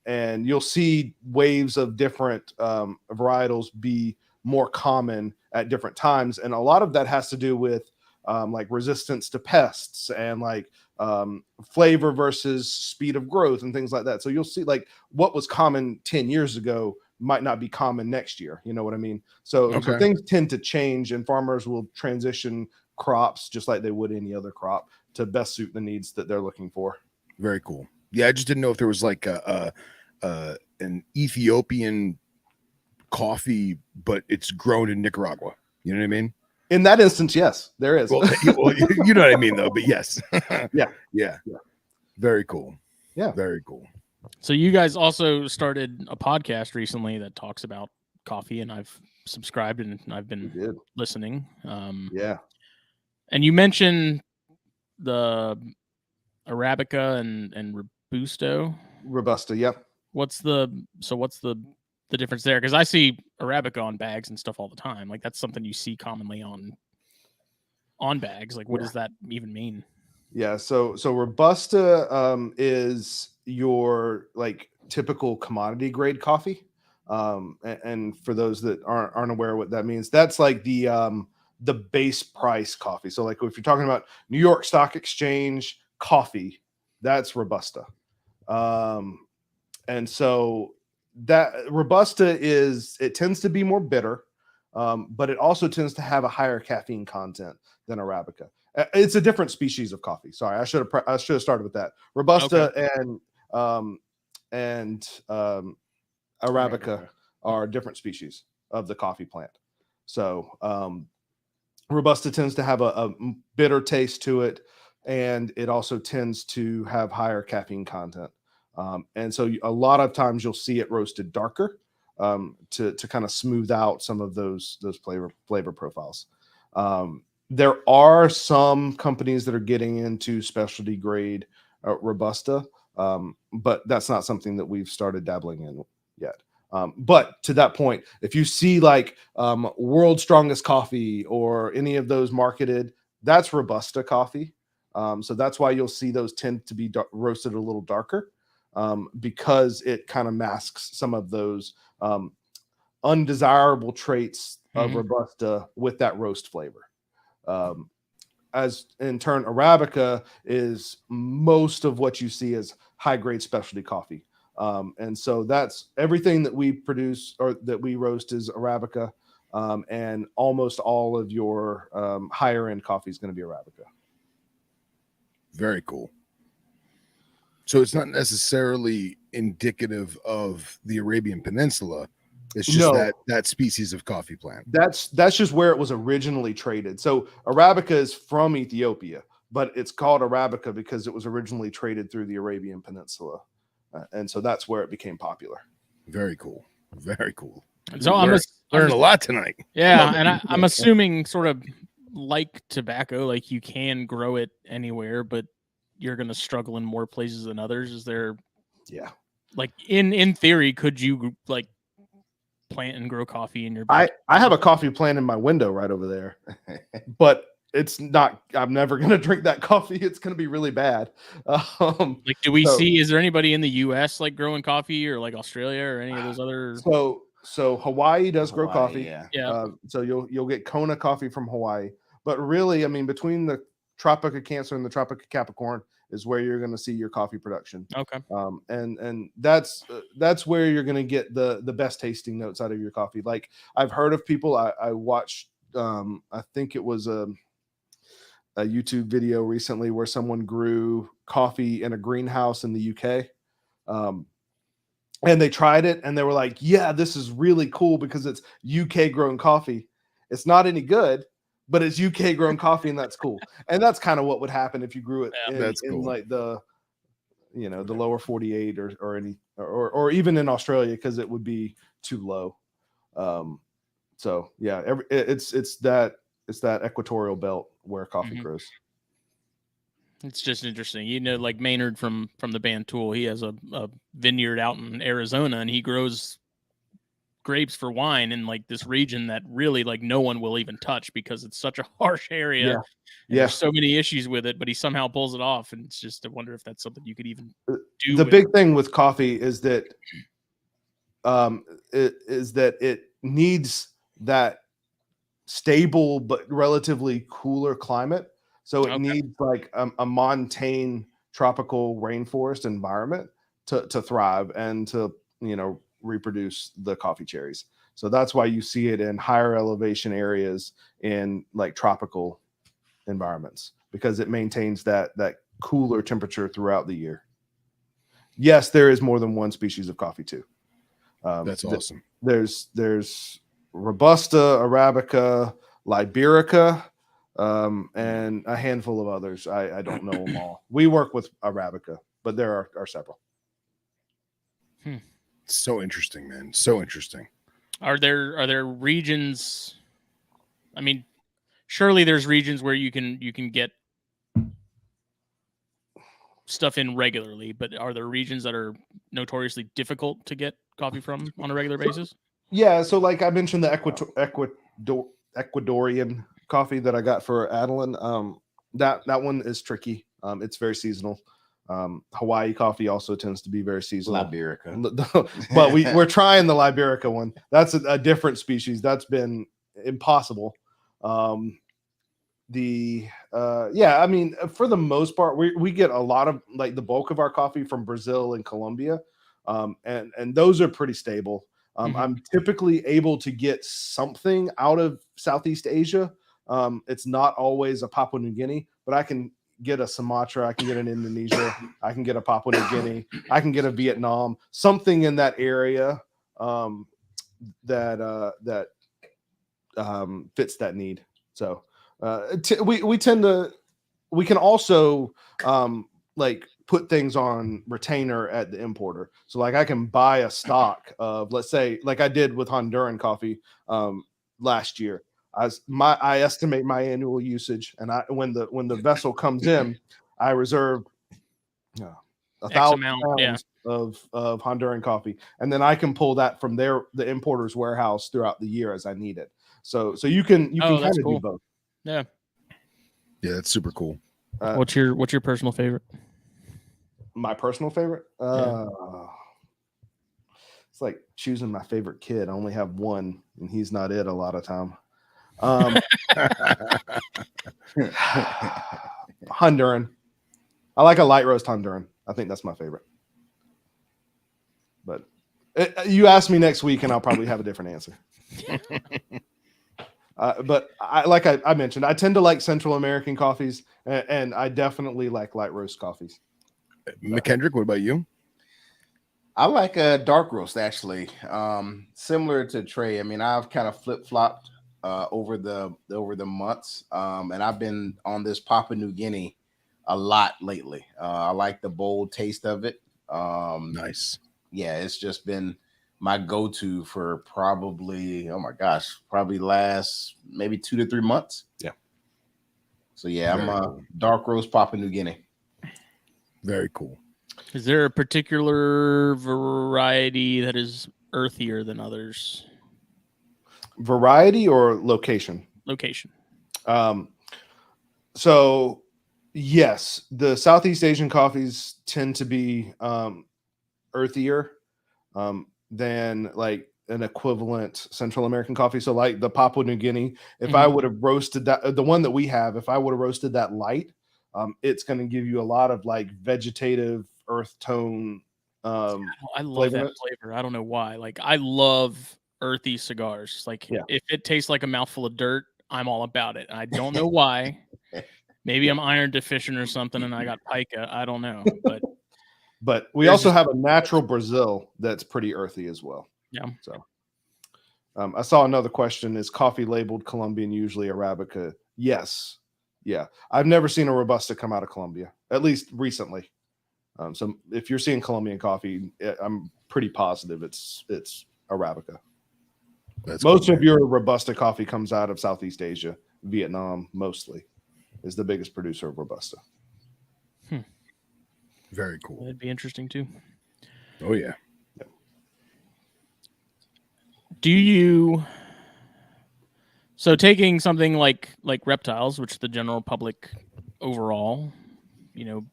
And you'll see waves of different varietals be more common at different times, and a lot of that has to do with like resistance to pests and like flavor versus speed of growth and things like that. So you'll see like what was common 10 years ago might not be common next year. You know what I mean? So things tend to change, and farmers will transition crops just like they would any other crop to best suit the needs that they're looking for. Very cool. Yeah, I just didn't know if there was like an Ethiopian coffee, but it's grown in Nicaragua. You know what I mean? In that instance, yes, there is. Well, you know what I mean, though. But yes, yeah. Very cool. Yeah, very cool. So you guys also started a podcast recently that talks about coffee, and I've subscribed and I've been listening. And you mentioned the Arabica and Robusta. Yep. What's the difference there? Because I see Arabica on bags and stuff all the time. Like that's something you see commonly on bags. Like what does that even mean? Yeah, so Robusta is your like typical commodity grade coffee. And for those that aren't aware what that means, that's like the base price coffee. So like if you're talking about New York Stock Exchange coffee, that's Robusta. And so that Robusta it tends to be more bitter, but it also tends to have a higher caffeine content than Arabica. It's a different species of coffee. Sorry, I should have started with that. Robusta and Arabica are different species of the coffee plant. So Robusta tends to have a bitter taste to it, and it also tends to have higher caffeine content. And so a lot of times you'll see it roasted darker to kind of smooth out some of those flavor profiles. There are some companies that are getting into specialty grade Robusta, but that's not something that we've started dabbling in yet. But to that point, if you see like World's Strongest Coffee or any of those marketed, that's Robusta coffee. So that's why you'll see those tend to be roasted a little darker, because it kind of masks some of those undesirable traits of Robusta with that roast flavor. As in turn, Arabica is most of what you see as high grade specialty coffee. And so that's everything that we produce or that we roast is Arabica. And almost all of your higher end coffee is going to be Arabica. Very cool. So it's not necessarily indicative of the Arabian Peninsula. It's just that species of coffee plant. That's just where it was originally traded. So Arabica is from Ethiopia, but it's called Arabica because it was originally traded through the Arabian Peninsula. And so that's where it became popular. Very cool. Very cool. So I'm learning a lot tonight. Yeah, and I'm assuming sort of like tobacco, like you can grow it anywhere, but you're going to struggle in more places than others. Is there? Yeah. Like in theory, could you like plant and grow coffee in your? I have a coffee plant in my window right over there, but it's not. I'm never going to drink that coffee. It's going to be really bad. Like, do we see? Is there anybody in the U.S. like growing coffee, or like Australia, or any of those other? So Hawaii does grow coffee. Yeah. So you'll get Kona coffee from Hawaii, but really, I mean, between the Tropic of Cancer and the Tropic of Capricorn is where you're going to see your coffee production. Okay. And that's where you're going to get the best tasting notes out of your coffee. Like I've heard of people. I watched. I think it was a YouTube video recently where someone grew coffee in a greenhouse in the UK. And they tried it and they were like, yeah, this is really cool because it's UK grown coffee. It's not any good, but it's UK grown coffee and that's cool. And that's kind of what would happen if you grew it in like the, the lower 48 or even in Australia, because it would be too low. So yeah, it's that equatorial belt where coffee grows. It's just interesting. Like Maynard from the band Tool, he has a vineyard out in Arizona and he grows grapes for wine in like this region that really like no one will even touch because it's such a harsh area. Yeah. There's so many issues with it, but he somehow pulls it off. And it's just, I wonder if that's something you could even do. The big thing with coffee is that it needs that stable but relatively cooler climate. So it needs like a montane tropical rainforest environment to thrive and to, reproduce the coffee cherries. So that's why you see it in higher elevation areas in like tropical environments, because it maintains that cooler temperature throughout the year. Yes, there is more than one species of coffee too. That's awesome. There's Robusta, Arabica, Liberica, and a handful of others. I don't know them all. We work with Arabica, but there are several. So interesting, man. So interesting. Are there regions? I mean, surely there's regions where you can get stuff in regularly, but are there regions that are notoriously difficult to get coffee from on a regular basis? Yeah, so like I mentioned the Ecuadorian coffee that I got for Adeline. That one is tricky. It's very seasonal. Hawaii coffee also tends to be very seasonal. Liberica. But we're trying the Liberica one. That's a different species. That's been impossible. I mean, for the most part, we get a lot of like the bulk of our coffee from Brazil and Colombia. And those are pretty stable. I'm typically able to get something out of Southeast Asia. It's not always a Papua New Guinea, but I can get a Sumatra, I can get an Indonesia, I can get a Papua New Guinea, I can get a Vietnam, something in that area that fits that need. So We tend to, we can also like put things on retainer at the importer. So like I can buy a stock of, let's say, like I did with Honduran coffee last year. I estimate my annual usage, and when the vessel comes in, I reserve 1,000 pounds of Honduran coffee, and then I can pull that from the importer's warehouse throughout the year as I need it. So you can kind of do both. Yeah, that's super cool. What's your personal favorite? My personal favorite? It's like choosing my favorite kid. I only have one, and he's not it a lot of time. Honduran. I like a light roast Honduran. I think that's my favorite. But you ask me next week, and I'll probably have a different answer. But I mentioned, I tend to like Central American coffees, and I definitely like light roast coffees. McKendrick, what about you? I like a dark roast, actually. Similar to Trey. I mean, I've kind of flip-flopped over the months, and I've been on this Papua New Guinea a lot lately. I like the bold taste of it. Nice. Yeah, it's just been my go-to for probably, probably last maybe 2 to 3 months. Yeah. So yeah, I'm a dark roast Papua New Guinea. Very cool. Is there a particular variety that is earthier than others? Variety or location? Location. So yes, the Southeast Asian coffees tend to be earthier than like an equivalent Central American coffee. So like the Papua New Guinea, if I would have roasted that, the one that we have, if I would have roasted that light, it's going to give you a lot of like vegetative earth tone. I love that flavor. I don't know why. Like I love earthy cigars. Like if it tastes like a mouthful of dirt, I'm all about it. I don't know why. Maybe I'm iron deficient or something, and I got pica. I don't know, but we also have a natural Brazil that's pretty earthy as well. Yeah. So I saw another question: is coffee labeled Colombian usually Arabica? Yes. Yeah, I've never seen a Robusta come out of Colombia, at least recently. So if you're seeing Colombian coffee, I'm pretty positive it's Arabica. Most of your Robusta coffee comes out of Southeast Asia. Vietnam mostly is the biggest producer of Robusta. Very cool. That'd be interesting too. Oh yeah. Do you? So taking something like reptiles, which the general public overall,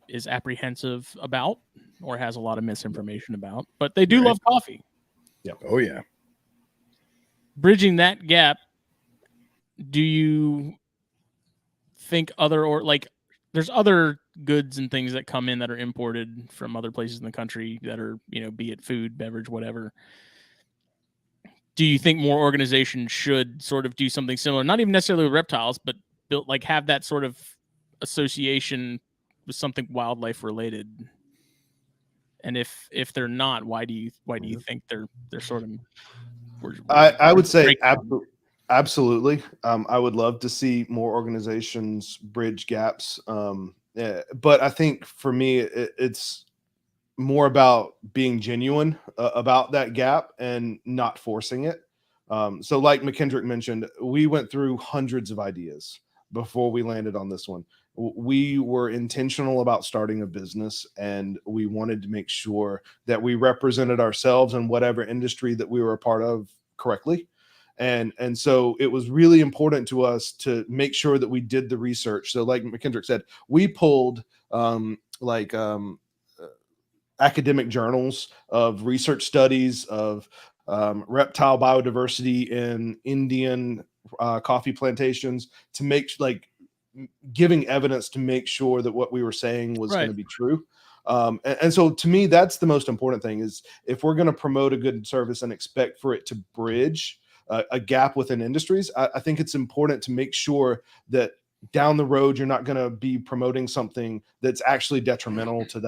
is apprehensive about or has a lot of misinformation about, but they do love coffee. Yeah. Oh yeah. Bridging that gap, do you think there's other goods and things that come in that are imported from other places in the country that are, be it food, beverage, whatever. Do you think more organizations should sort of do something similar? Not even necessarily with reptiles, but have that sort of association with something wildlife related. And if they're not, why do you think they're sort of? I would say absolutely. I would love to see more organizations bridge gaps. But I think for me, it's more about being genuine about that gap and not forcing it. So like McKendrick mentioned, we went through hundreds of ideas before we landed on this one. We were intentional about starting a business, and we wanted to make sure that we represented ourselves in whatever industry that we were a part of correctly. And so it was really important to us to make sure that we did the research. So like McKendrick said, we pulled academic journals of research studies of reptile biodiversity in Indian coffee plantations to make giving evidence to make sure that what we were saying was going to be true. And so to me, that's the most important thing, is if we're going to promote a good service and expect for it to bridge a gap within industries, I think it's important to make sure that down the road, you're not going to be promoting something that's actually detrimental to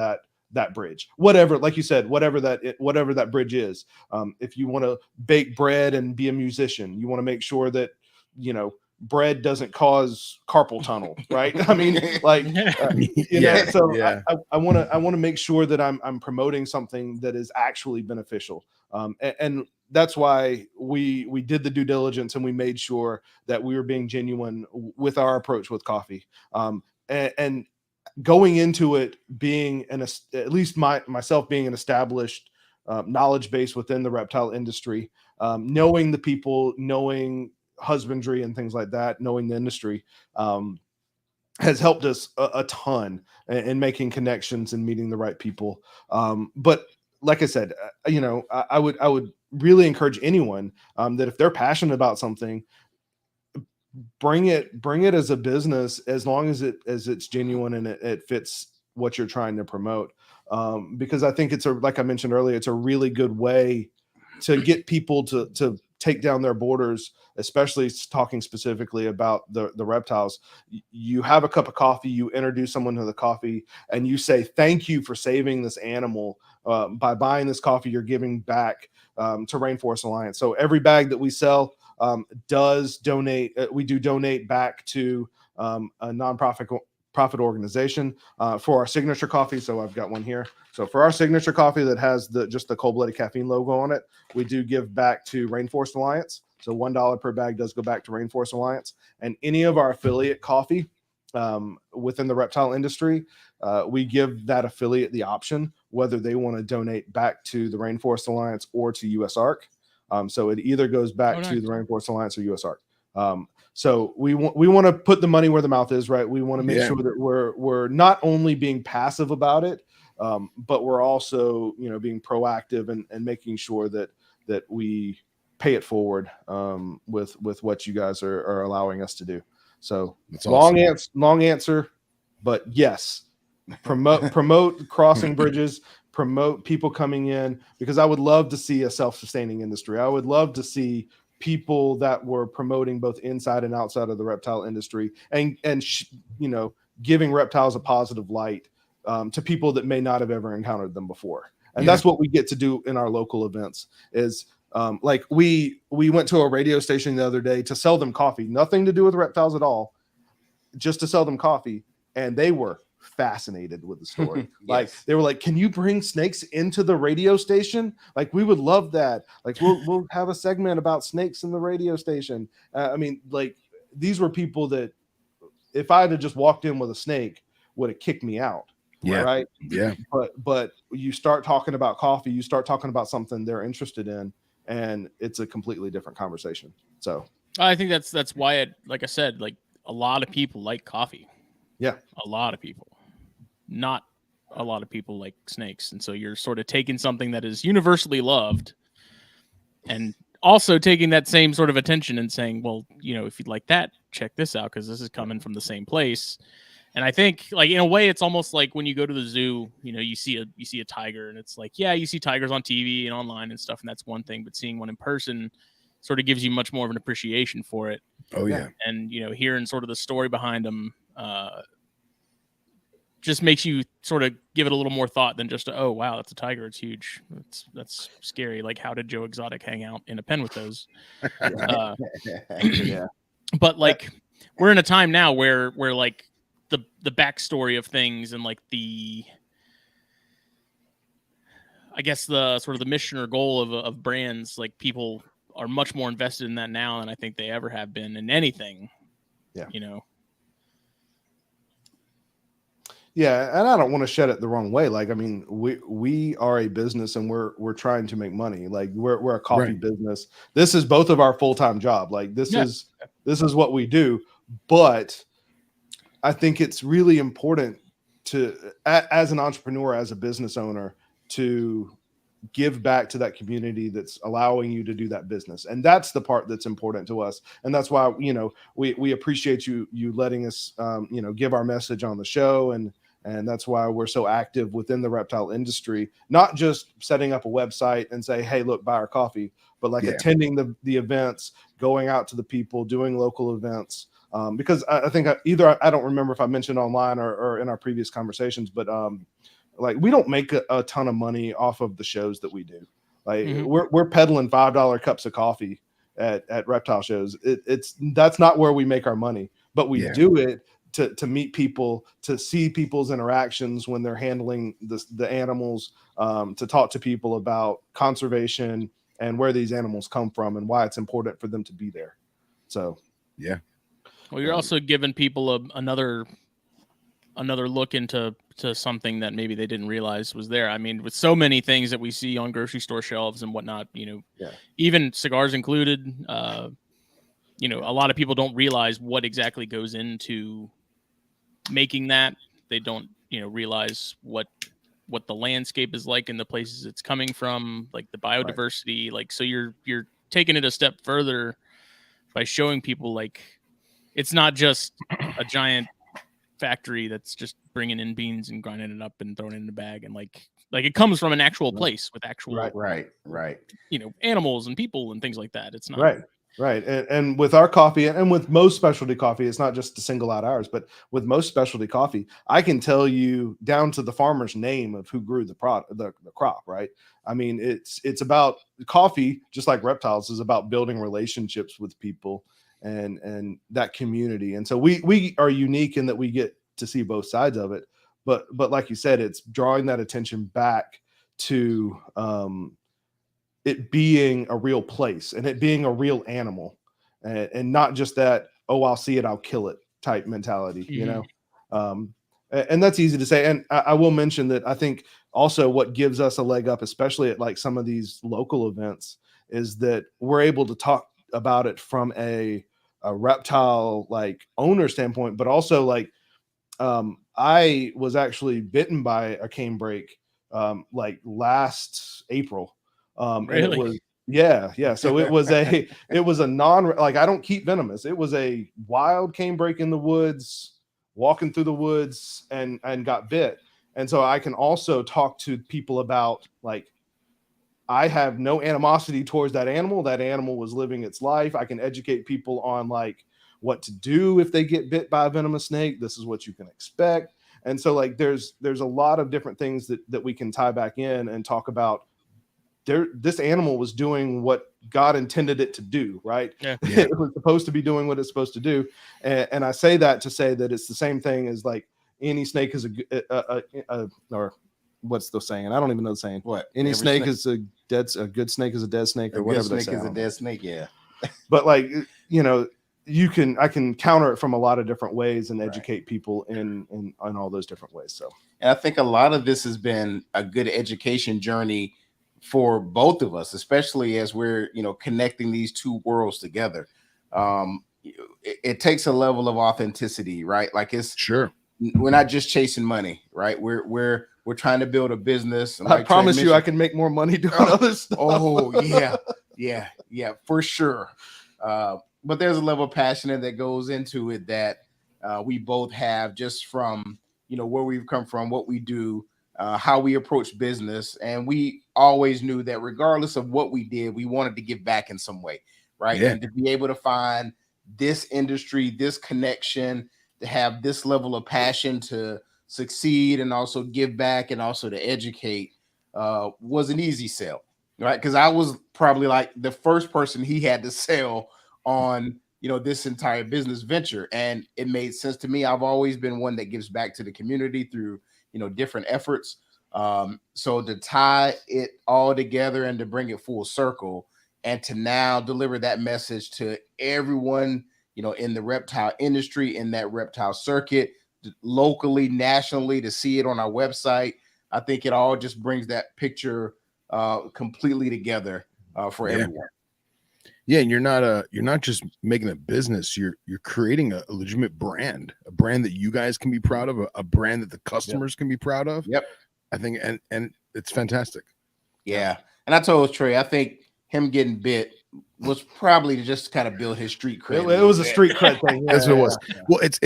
that bridge, whatever, like you said, whatever that bridge is. If you want to bake bread and be a musician, you want to make sure that, bread doesn't cause carpal tunnel, right? I mean, like, you know, so I want to make sure that I'm promoting something that is actually beneficial. And that's why we did the due diligence and we made sure that we were being genuine with our approach with coffee. And going into it being at least myself being an established knowledge base within the reptile industry, knowing the people, knowing husbandry and things like that, knowing the industry, has helped us a ton in making connections and meeting the right people. But like I said, you know, I would really encourage anyone that if they're passionate about something, bring it as a business, as long as it's genuine and it fits what you're trying to promote. Because I think like I mentioned earlier, it's a really good way to get people to take down their borders, especially talking specifically about the reptiles. You have a cup of coffee, you introduce someone to the coffee, and you say, thank you for saving this animal. By buying this coffee, you're giving back to Rainforest Alliance. So every bag that we sell does donate. We do donate back to a nonprofit organization for our signature coffee. So I've got one here. So for our signature coffee that has just the cold-blooded caffeine logo on it, we do give back to Rainforest Alliance. So $1 per bag does go back to Rainforest Alliance. And any of our affiliate coffee within the reptile industry, we give that affiliate the option whether they want to donate back to the Rainforest Alliance or to USARC. So it either goes back to the Rainforest Alliance or USARC. So we want to put the money where the mouth is, right? We want to make sure that we're not only being passive about it, but we're also, you know, being proactive and making sure that we pay it forward with what you guys are allowing us to do. So it's long answer, but yes, promote crossing bridges, promote people coming in, because I would love to see a self-sustaining industry. I would love to see people that were promoting both inside and outside of the reptile industry and you know, giving reptiles a positive light to people that may not have ever encountered them before. And that's what we get to do in our local events is like we went to a radio station the other day to sell them coffee, nothing to do with reptiles at all, just to sell them coffee. And they were fascinated with the story. Like they were like, can you bring snakes into the radio station? Like we would love that. Like we'll have a segment about snakes in the radio station. I mean, like these were people that if I had just walked in with a snake would have kicked me out. Right. Yeah. But you start talking about coffee, you start talking about something they're interested in, and it's a completely different conversation. So I think that's why it, like I said, like a lot of people like coffee. Yeah. A lot of people. Not a lot of people like snakes. And so you're sort of taking something that is universally loved and also taking that same sort of attention and saying, well, you know, if you'd like that, check this out, because this is coming from the same place. And I think, like, in a way, it's almost like when you go to the zoo, you know, you see a tiger, and it's like, yeah, you see tigers on TV and online and stuff, and that's one thing. But seeing one in person sort of gives you much more of an appreciation for it. Oh yeah. And you know, hearing sort of the story behind them just makes you sort of give it a little more thought than just, oh wow, that's a tiger, it's huge, that's scary. Like, how did Joe Exotic hang out in a pen with those? But like, we're in a time now where like the backstory of things and like I guess the sort of the mission or goal of brands, like people are much more invested in that now than I think they ever have been in anything. Yeah. You know? Yeah. And I don't want to shed it the wrong way. Like, I mean, we are a business and we're trying to make money. Like we're a coffee business. This is both of our full-time job. Like this is what we do. But I think it's really important to, as an entrepreneur, as a business owner, to give back to that community that's allowing you to do that business. And that's the part that's important to us. And that's why, you know, we appreciate you letting us, you know, give our message on the show. And that's why we're so active within the reptile industry, not just setting up a website and say, hey, look, buy our coffee, but like attending the events, going out to the people, doing local events. Because I think I don't remember if I mentioned online or in our previous conversations, but like we don't make a ton of money off of the shows that we do. Like we're peddling $5 cups of coffee at reptile shows. That's not where we make our money, but we do it to meet people, to see people's interactions when they're handling the animals, to talk to people about conservation and where these animals come from and why it's important for them to be there. So, yeah. Well, you're also giving people another look into something that maybe they didn't realize was there. I mean, with so many things that we see on grocery store shelves and whatnot, even cigars included, a lot of people don't realize what exactly goes into making that. They don't, realize what the landscape is like in the places it's coming from, like the biodiversity. Like, so you're taking it a step further by showing people, like, it's not just a giant factory that's just bringing in beans and grinding it up and throwing it in a bag, and like it comes from an actual place with actual right animals and people and things like that. It's not right. And with our coffee and with most specialty coffee, it's not just to single out ours, but with most specialty coffee, I can tell you down to the farmer's name of who grew the crop, right? I mean, it's about coffee, just like reptiles, is about building relationships with people and that community. And so we are unique in that we get to see both sides of it. But like you said, it's drawing that attention back to it being a real place and it being a real animal, and not just that, oh, I'll see it, I'll kill it type mentality, and that's easy to say. And I will mention that I think also what gives us a leg up, especially at like some of these local events, is that we're able to talk about it from a reptile like owner standpoint, but also like I was actually bitten by a canebrake like last April. Really? And it was so it was a non, like, I don't keep venomous. It was a wild canebrake in the woods, walking through the woods, and got bit. And so I can also talk to people about, like, I have no animosity towards that animal. That animal was living its life. I can educate people on like what to do if they get bit by a venomous snake. This is what you can expect. And so like there's a lot of different things that we can tie back in and talk about. This animal was doing what God intended it to do, right? Yeah. It was supposed to be doing what it's supposed to do. And I say that to say that it's the same thing as like any snake is or what's the saying? I don't even know the saying. What? Any snake is a good snake is a dead snake, or whatever. Snake is a dead snake. Yeah. But like, I can counter it from a lot of different ways and educate people in all those different ways. So, and I think a lot of this has been a good education journey for both of us, especially as we're, connecting these two worlds together. It takes a level of authenticity, right? Like we're not just chasing money, right? We're trying to build a business. And I promise you, I can make more money doing other stuff. Oh yeah, for sure. But there's a level of passion that goes into it that we both have, just from where we've come from, what we do, how we approach business, and we always knew that regardless of what we did, we wanted to give back in some way, right? Yeah. And to be able to find this industry, this connection, to have this level of passion to succeed and also give back and also to educate was an easy sell, right? Because I was probably like the first person he had to sell on this entire business venture, and it made sense to me. I've always been one that gives back to the community through different efforts. So to tie it all together and to bring it full circle, and to now deliver that message to everyone in the reptile industry, in that reptile circuit, locally, nationally, to see it on our website, I think it all just brings that picture completely together for everyone. Yeah, and you're not just making a business. You're creating a legitimate brand, a brand that you guys can be proud of, a brand that the customers can be proud of. Yep, I think, and it's fantastic. Yeah, and I told Trey, I think him getting bit was probably to just kind of build his street cred. It was a street cred thing. That's what it was. Yeah. Well, it's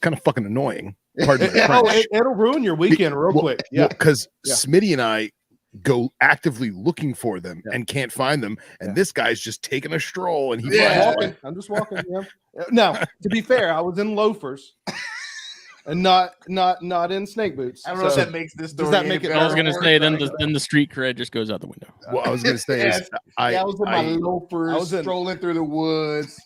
kind of fucking annoying. Pardon me. It'll ruin your weekend real quick. Yeah, because Smitty and I go actively looking for them and can't find them, and this guy's just taking a stroll, and I'm just walking. Yeah. Now, to be fair, I was in loafers. and not in snake boots. I don't know if that makes this story. does that any make it better I was or gonna worse, say right? then the street cred just goes out the window. What I was gonna say is I was in my loafers, strolling through the woods.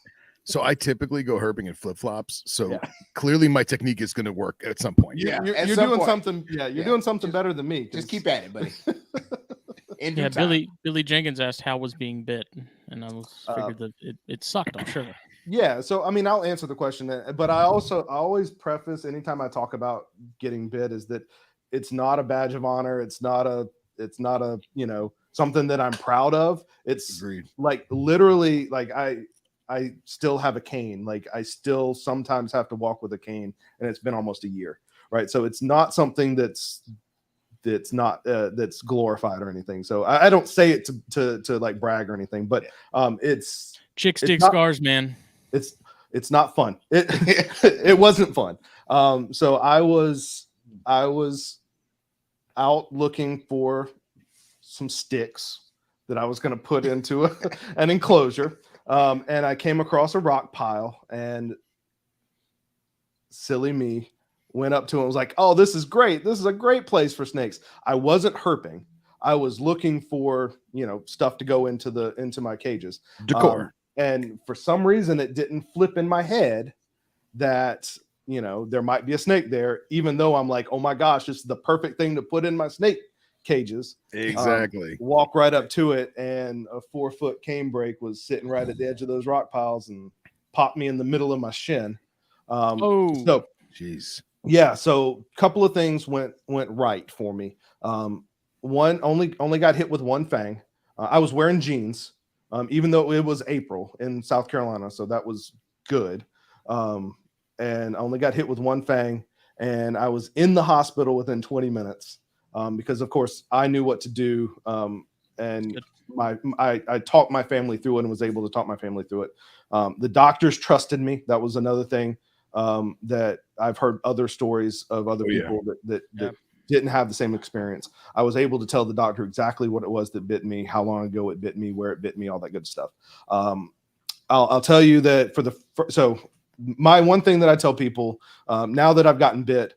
So I typically go herping in flip flops. So Yeah. clearly my technique is going to work at some point. Yeah, You're at doing some point. something. Yeah, you're doing something better than me. Just keep at it, buddy. In due Yeah, time. Billy Jenkins asked how was being bit, and I was figured that it sucked. I'm sure. Yeah, so I mean, I'll answer the question, but I always preface anytime I talk about getting bit is that it's not a badge of honor. It's not a something that I'm proud of. It's Agreed. like literally like I still have a cane. Like I still sometimes have to walk with a cane, and it's been almost a year, right? So it's not something that's glorified or anything. So I don't say it to like brag or anything, but it's Chicks dig scars, man. It's not fun. It wasn't fun. So I was out looking for some sticks that I was going to put into an enclosure. And I came across a rock pile, and silly me went up to it and was like, "Oh, this is great. This is a great place for snakes." I wasn't herping. I was looking for, stuff to go into my cages. Decor. And for some reason it didn't flip in my head that, there might be a snake there, even though I'm like, oh my gosh, this is the perfect thing to put in my snake cages. Exactly. Walk right up to it, and a 4-foot cane break was sitting right at the edge of those rock piles and popped me in the middle of my shin. So jeez. yeah, so a couple of things went right for me. One only got hit with one fang. I was wearing jeans, even though it was April in South Carolina, so that was good. And I only got hit with one fang, and I was in the hospital within 20 minutes because, of course, I knew what to do, and I talked my family through it and was able to talk my family through it. The doctors trusted me. That was another thing that I've heard other stories of other people that didn't have the same experience. I was able to tell the doctor exactly what it was that bit me, how long ago it bit me, where it bit me, all that good stuff. I'll tell you that so my one thing that I tell people now that I've gotten bit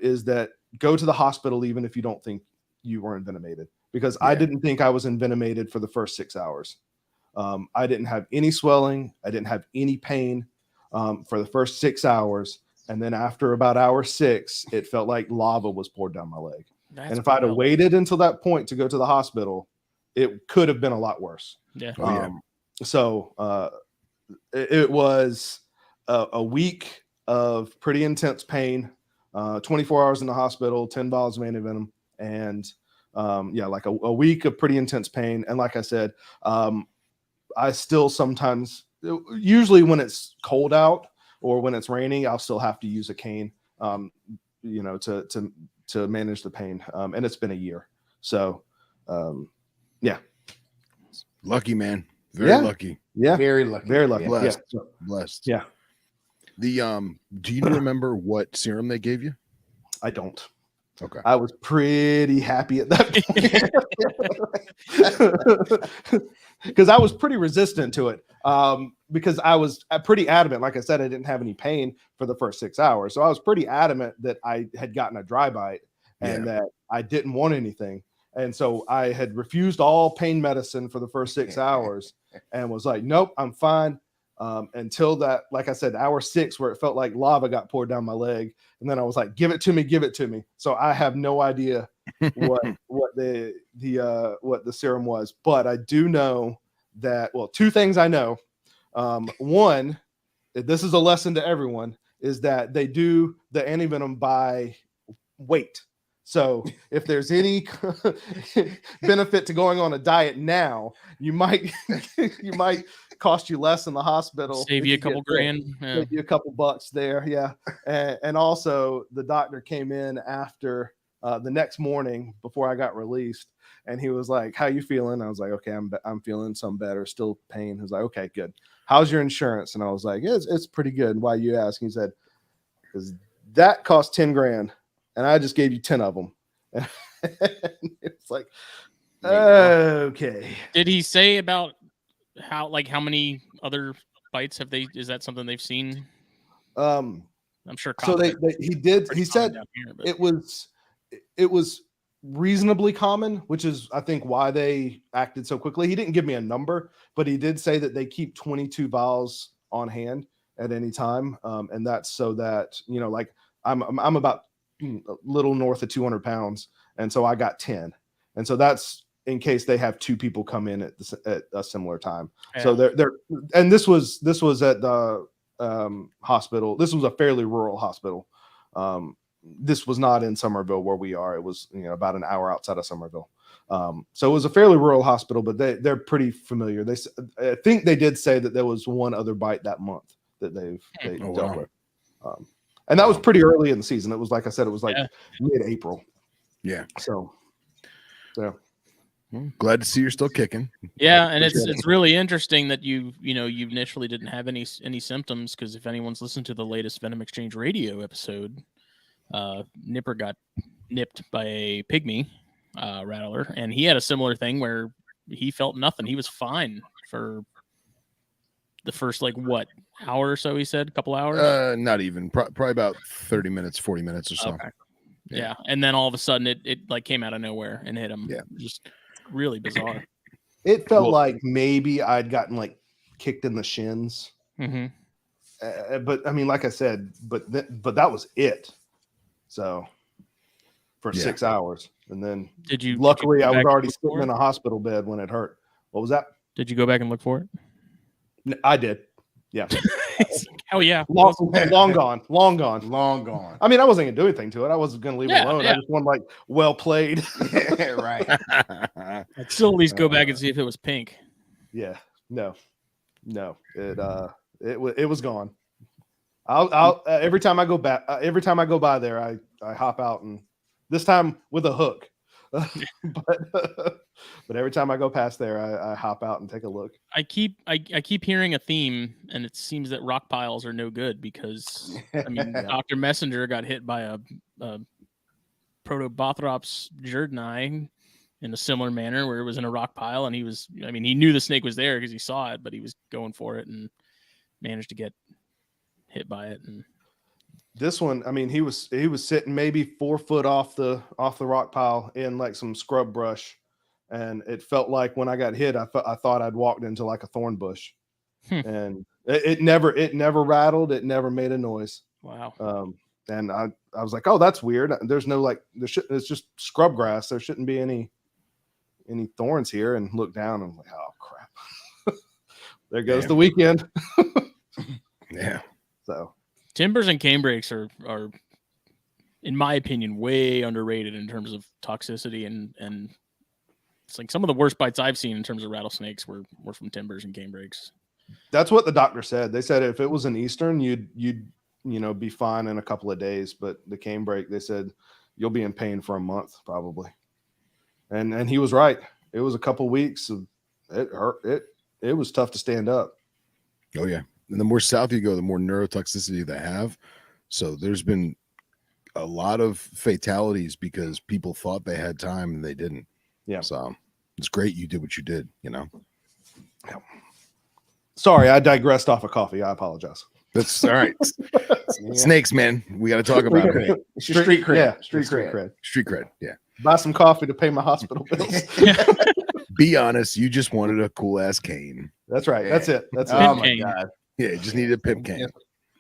is that go to the hospital even if you don't think you were envenomated, because I didn't think I was envenomated for the first 6 hours. I didn't have any swelling. I didn't have any pain for the first 6 hours. And then after about hour 6, it felt like lava was poured down my leg. And if I'd have waited until that point to go to the hospital, it could have been a lot worse. Yeah. So it was a week of pretty intense pain, 24 hours in the hospital, 10 vials of antivenom, and like a week of pretty intense pain. And like I said, I still sometimes, usually when it's cold out or when it's raining, I'll still have to use a cane, to manage the pain. And it's been a year. So, Lucky, man. Very lucky. Yeah. Very lucky. Very lucky. Blessed. Yeah. Blessed. Yeah. Do you remember what serum they gave you? I don't. Okay. I was pretty happy at that point because I was pretty resistant to it. Because I was pretty adamant. Like I said, I didn't have any pain for the first 6 hours. So I was pretty adamant that I had gotten a dry bite and that I didn't want anything. And so I had refused all pain medicine for the first 6 hours and was like, nope, I'm fine. Until that, like I said, hour 6, where it felt like lava got poured down my leg. And then I was like, give it to me, give it to me. So I have no idea what the serum was, but I do know that, well, 2 things I know. One, this is a lesson to everyone, is that they do the antivenom by weight. So if there's any benefit to going on a diet now, you might cost you less in the hospital. Save you a couple grand. Save you a couple bucks there. Yeah. And also the doctor came in after the next morning before I got released. And he was like, how you feeling? I was like, okay, I'm feeling some better, still pain. He was like, okay, good. How's your insurance? And I was like, it's pretty good. Why you ask? He said, because that cost 10 grand. And I just gave you 10 of them. And it's like, okay. Did he say about how many other bites is that something they've seen? I'm sure. So he said it was reasonably common, which is I think why they acted so quickly. He didn't give me a number, but he did say that they keep 22 vials on hand at any time, and that's so that like I'm about a little north of 200 pounds, and so I got 10, and so that's in case they have 2 people come in at a similar time. Yeah. So they're and this was at the hospital. This was a fairly rural hospital. This was not in Somerville where we are. It was about an hour outside of Somerville. So it was a fairly rural hospital, but they're pretty familiar. I think they did say that there was one other bite that month that they dealt with. And that was pretty early in the season. It was, like I said, it was like mid-April. Yeah. So yeah. Well, glad to see you're still kicking. Yeah, and it's really interesting that you initially didn't have any symptoms, because if anyone's listened to the latest Venom Exchange Radio episode, Nipper got nipped by a pygmy rattler, and he had a similar thing where he felt nothing. He was fine for the first hour or so. He said a couple hours. Not even probably about 30 minutes, 40 minutes or so. Okay. Yeah, and then all of a sudden it came out of nowhere and hit him. Yeah, just really bizarre. It felt like maybe I'd gotten kicked in the shins. Mm-hmm. But I mean, like I said, but that was it. So for 6 hours, and then luckily I was already sitting in a hospital bed when it hurt. What was that? Did you go back and look for it? I did. Yeah. Oh yeah. Long gone. I mean, I wasn't gonna do anything to it. I wasn't gonna leave it alone. I just wanted well played. Right. I'd still at least go back and see if it was pink. Yeah. No. It was gone. I'll every time I go by there, I hop out, and this time with a hook. but every time I go past there, I hop out and take a look. I keep hearing a theme, and it seems that rock piles are no good, because I mean, Dr. Messenger got hit by a Protobothrops jerdani in a similar manner, where it was in a rock pile, and he knew the snake was there because he saw it, but he was going for it and managed to get hit by it. And this one, I mean, he was sitting maybe 4 foot off the rock pile in some scrub brush, and it felt like when I got hit, I thought I'd walked into a thorn bush, and it never rattled, it never made a noise. Wow. And I was like, oh, that's weird. There's no it's just scrub grass. There shouldn't be any thorns here. And look down, and I'm like, oh crap, there goes the weekend. Yeah. So timbers and cane brakes are, in my opinion, way underrated in terms of toxicity, and it's some of the worst bites I've seen in terms of rattlesnakes were from timbers and cane brakes. That's what the doctor said. They said if it was an Eastern, you'd be fine in a couple of days, but the cane brake, they said you'll be in pain for a month probably. And he was right. It was a couple of weeks of it hurt. It was tough to stand up. Oh yeah. And the more south you go, the more neurotoxicity they have. So there's been a lot of fatalities because people thought they had time and they didn't. Yeah. So it's great you did what you did, Yeah. Sorry, I digressed off of coffee. I apologize. That's all right. Snakes, man. We got to talk about it. Street cred. Yeah, street cred. Street cred. Yeah. Buy some coffee to pay my hospital bills. Be honest. You just wanted a cool ass cane. That's right. Yeah. That's it. That's it. Oh my God. Yeah, just needed a pimp cane.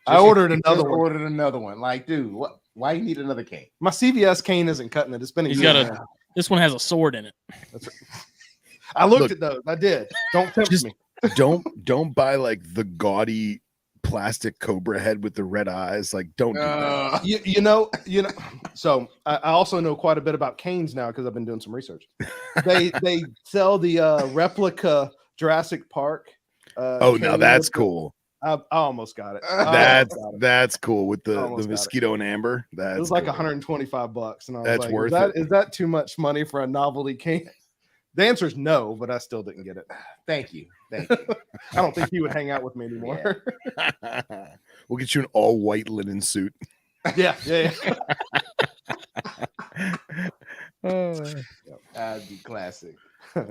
I ordered another one. Ordered another one. Dude, what? Why you need another cane? My CVS cane isn't cutting it. It's been a year. This one has a sword in it. That's right. I looked at those. I did. Don't tempt me. Don't buy the gaudy plastic cobra head with the red eyes. Don't do that. You know. So I also know quite a bit about canes now because I've been doing some research. They sell the replica Jurassic Park. Now that's cool. I almost got it. That's cool with the mosquito and amber. It was like $125, and I was that's like, worth it. Is that too much money for a novelty cane? The answer is no, but I still didn't get it. Thank you. I don't think he would hang out with me anymore. Yeah. We'll get you an all white linen suit. Yeah. That'd be classic.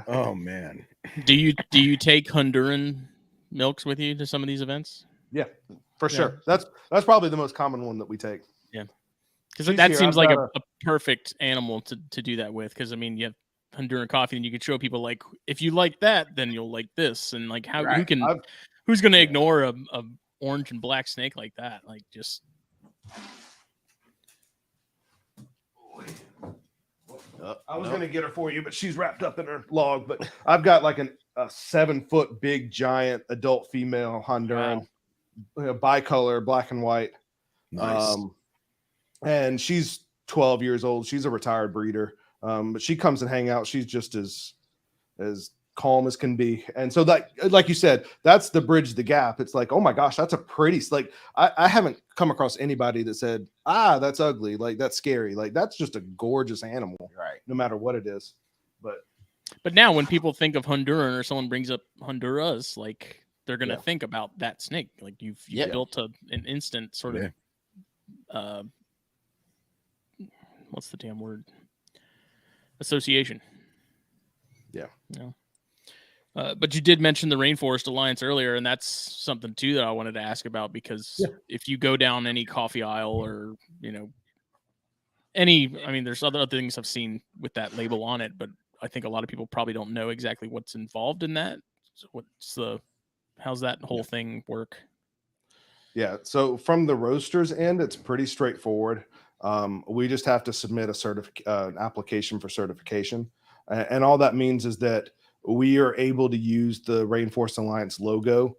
Oh man. Do you take Honduran milks with you to some of these events? Yeah. For sure. That's probably the most common one that we take. Yeah. Because that seems like a perfect animal to do that with. Because I mean, you have Honduran coffee, and you could show people like, if you like that, then you'll like this, and like who's going to ignore a orange and black snake like that? Like just. I was going to get her for you, but she's wrapped up in her log. But I've got like a 7-foot big giant adult female Honduran, bicolor, black and white. Nice. And she's 12 years old. She's a retired breeder. But she comes and hang out. She's just as calm as can be. And so like you said, that's the bridge the gap. It's like, oh my gosh, that's a pretty, like I haven't come across anybody that said, that's ugly, like that's scary. Like that's just a gorgeous animal, right? No matter what it is. But now when people think of Honduran or someone brings up Honduras, like they're gonna think about that snake. Like you've built an instant sort of what's the damn word? Association. Yeah. But you did mention the Rainforest Alliance earlier, and that's something too that I wanted to ask about, because if you go down any coffee aisle or, there's other things I've seen with that label on it, but I think a lot of people probably don't know exactly what's involved in that. So how's that whole thing work? Yeah. So from the roaster's end, it's pretty straightforward. We just have to submit an application for certification. And all that means is that we are able to use the Rainforest Alliance logo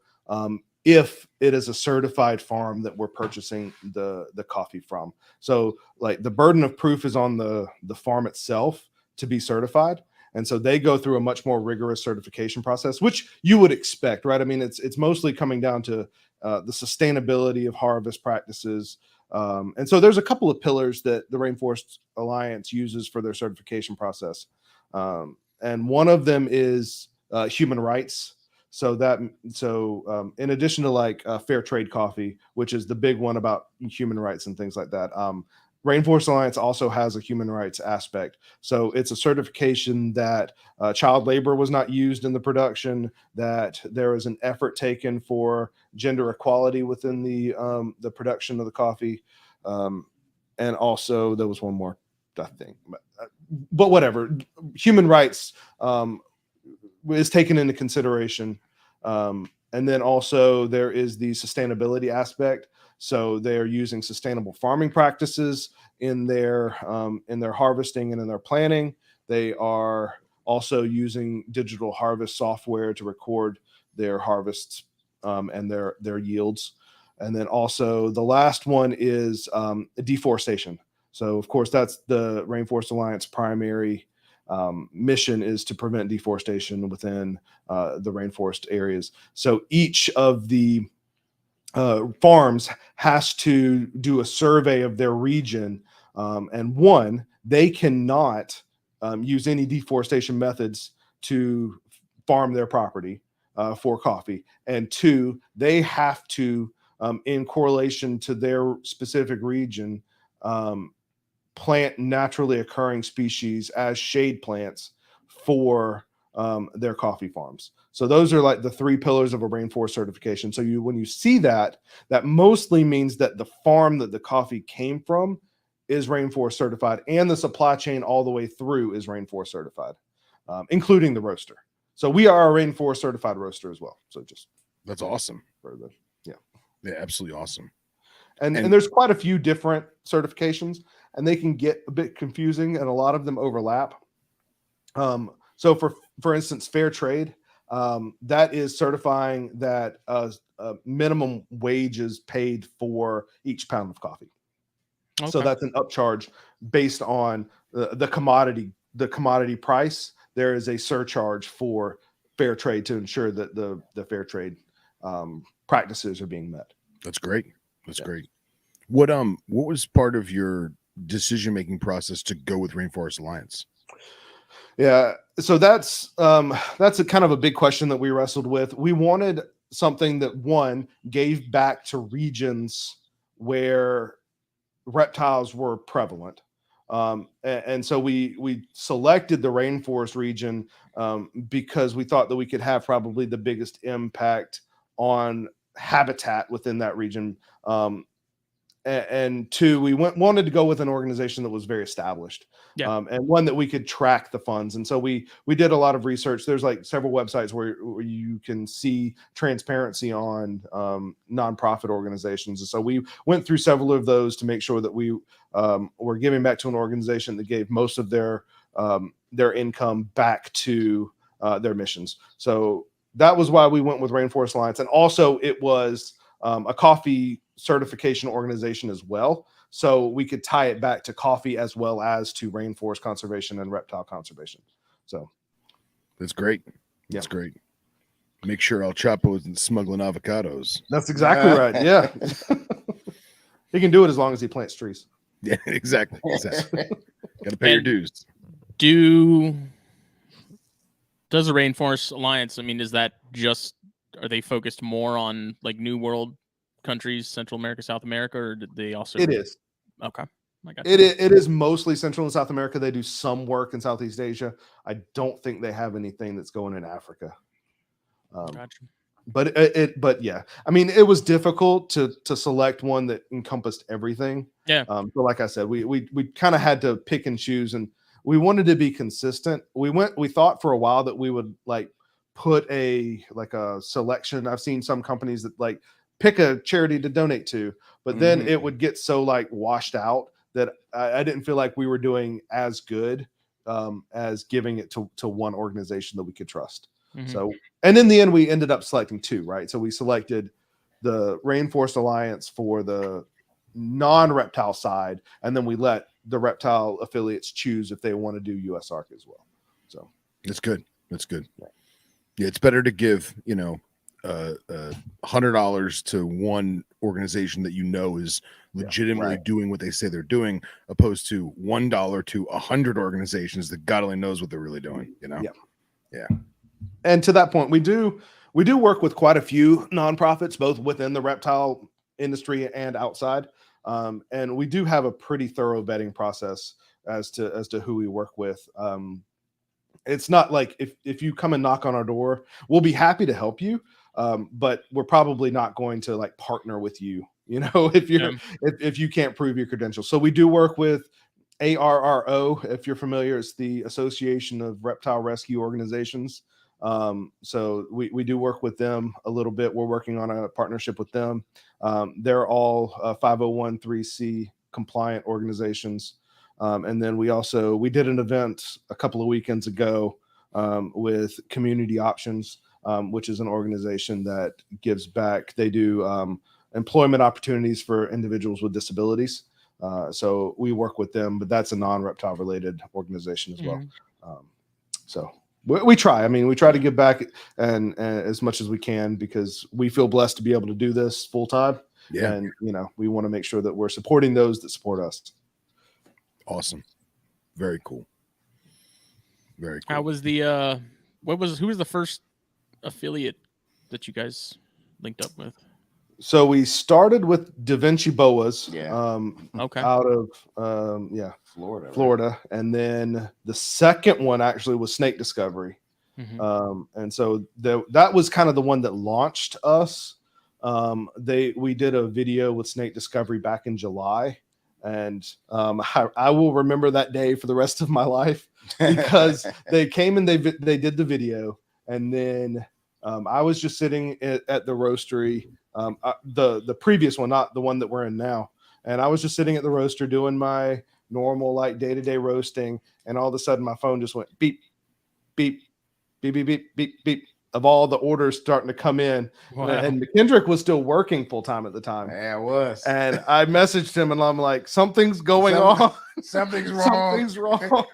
if it is a certified farm that we're purchasing the coffee from. So like the burden of proof is on the farm itself to be certified. And so they go through a much more rigorous certification process, which you would expect, right? I mean, it's mostly coming down to the sustainability of harvest practices. And so there's a couple of pillars that the Rainforest Alliance uses for their certification process. And one of them is human rights. So in addition to like fair trade coffee, which is the big one about human rights and things like that, Rainforest Alliance also has a human rights aspect. So it's a certification that child labor was not used in the production, that there was an effort taken for gender equality within the production of the coffee, and also there was one more, I think, but whatever, human rights is taken into consideration. And then also there is the sustainability aspect. So they're using sustainable farming practices in their harvesting and in their planning. They are also using digital harvest software to record their harvests and their yields. And then also the last one is deforestation. So of course that's the Rainforest Alliance primary mission, is to prevent deforestation within the rainforest areas. So each of the farms has to do a survey of their region, and they cannot use any deforestation methods to farm their property for coffee, and 2, they have to, in correlation to their specific region, plant naturally occurring species as shade plants for their coffee farms. So those are like the 3 pillars of a rainforest certification. So when you see that mostly means that the farm that the coffee came from is rainforest certified, and the supply chain all the way through is rainforest certified, including the roaster. So we are a rainforest certified roaster as well. So that's awesome. Yeah, absolutely awesome. And there's quite a few different certifications, and they can get a bit confusing, and a lot of them overlap. So for instance, fair trade, that is certifying that minimum wage is paid for each pound of coffee. Okay. So that's an upcharge based on the commodity price. There is a surcharge for fair trade to ensure that the fair trade practices are being met. That's great. That's great. What was part of your decision-making process to go with Rainforest Alliance? Yeah, so that's a kind of a big question that we wrestled with. We wanted something that gave back to regions where reptiles were prevalent, and so we selected the rainforest region because we thought that we could have probably the biggest impact on habitat within that region. And two, we wanted to go with an organization that was very established, and one that we could track the funds. And so we did a lot of research. There's like several websites where you can see transparency on nonprofit organizations. And so we went through several of those to make sure that we were giving back to an organization that gave most of their income back to their missions. So that was why we went with Rainforest Alliance. And also it was a coffee certification organization as well, so we could tie it back to coffee as well as to rainforest conservation and reptile conservation. So that's great. That's great. Make sure El Chapo isn't smuggling avocados. That's exactly right. Yeah. He can do it as long as he plants trees. Yeah, exactly. Got to pay your dues. Does the Rainforest Alliance, I mean, are they focused more on like New World countries, Central America, South America, or did they also? It is. Okay. It is mostly Central and South America. They do some work in Southeast Asia. I don't think they have anything that's going in Africa. Gotcha. But yeah, I mean, it was difficult to select one that encompassed everything. Yeah. So like I said, we kind of had to pick and choose, and we wanted to be consistent. We thought for a while that we would like put a selection. I've seen some companies that like pick a charity to donate to, but then it would get so like washed out that I didn't feel like we were doing as good as giving it to one organization that we could trust. So, and in the end, we ended up selecting two, right? So we selected the Rainforest Alliance for the non-reptile side, and then we let the reptile affiliates choose if they want to do USARC as well. So that's good. That's good. Yeah, it's better to give, $100 to one organization that is legitimately doing what they say they're doing, opposed to $1 to 100 organizations that God only knows what they're really doing. Yeah. And to that point, we do work with quite a few nonprofits, both within the reptile industry and outside. And we do have a pretty thorough vetting process as to who we work with. It's not like if you come and knock on our door, we'll be happy to help you. But we're probably not going to like partner with you, if you can't prove your credentials. So we do work with ARRO, if you're familiar. It's the Association of Reptile Rescue Organizations. So we do work with them a little bit. We're working on a partnership with them. They're all 501(c) compliant organizations. And then we did an event a couple of weekends ago with Community Options, which is an organization that gives back. They do employment opportunities for individuals with disabilities. So we work with them, but that's a non-reptile related organization as well. So we try. I mean, we try to give back and as much as we can, because we feel blessed to be able to do this full time. Yeah. And, we want to make sure that we're supporting those that support us. Awesome. Very cool. Very cool. How was who was the first affiliate that you guys linked up with? So we started with Da Vinci Boas, out of Florida, right? And then the second one actually was Snake Discovery, and so that was kind of the one that launched us. We did a video with Snake Discovery back in July, and I will remember that day for the rest of my life, because they came and they did the video, and then I was just sitting at the roastery. The previous one, not the one that we're in now. And I was just sitting at the roaster doing my normal like day-to-day roasting, and all of a sudden my phone just went beep, beep, beep, beep, beep, beep, beep, of all the orders starting to come in. Wow. And McKendrick was still working full time at the time. Yeah, it was. And I messaged him and I'm like, something's going on. Something's wrong. Something's wrong.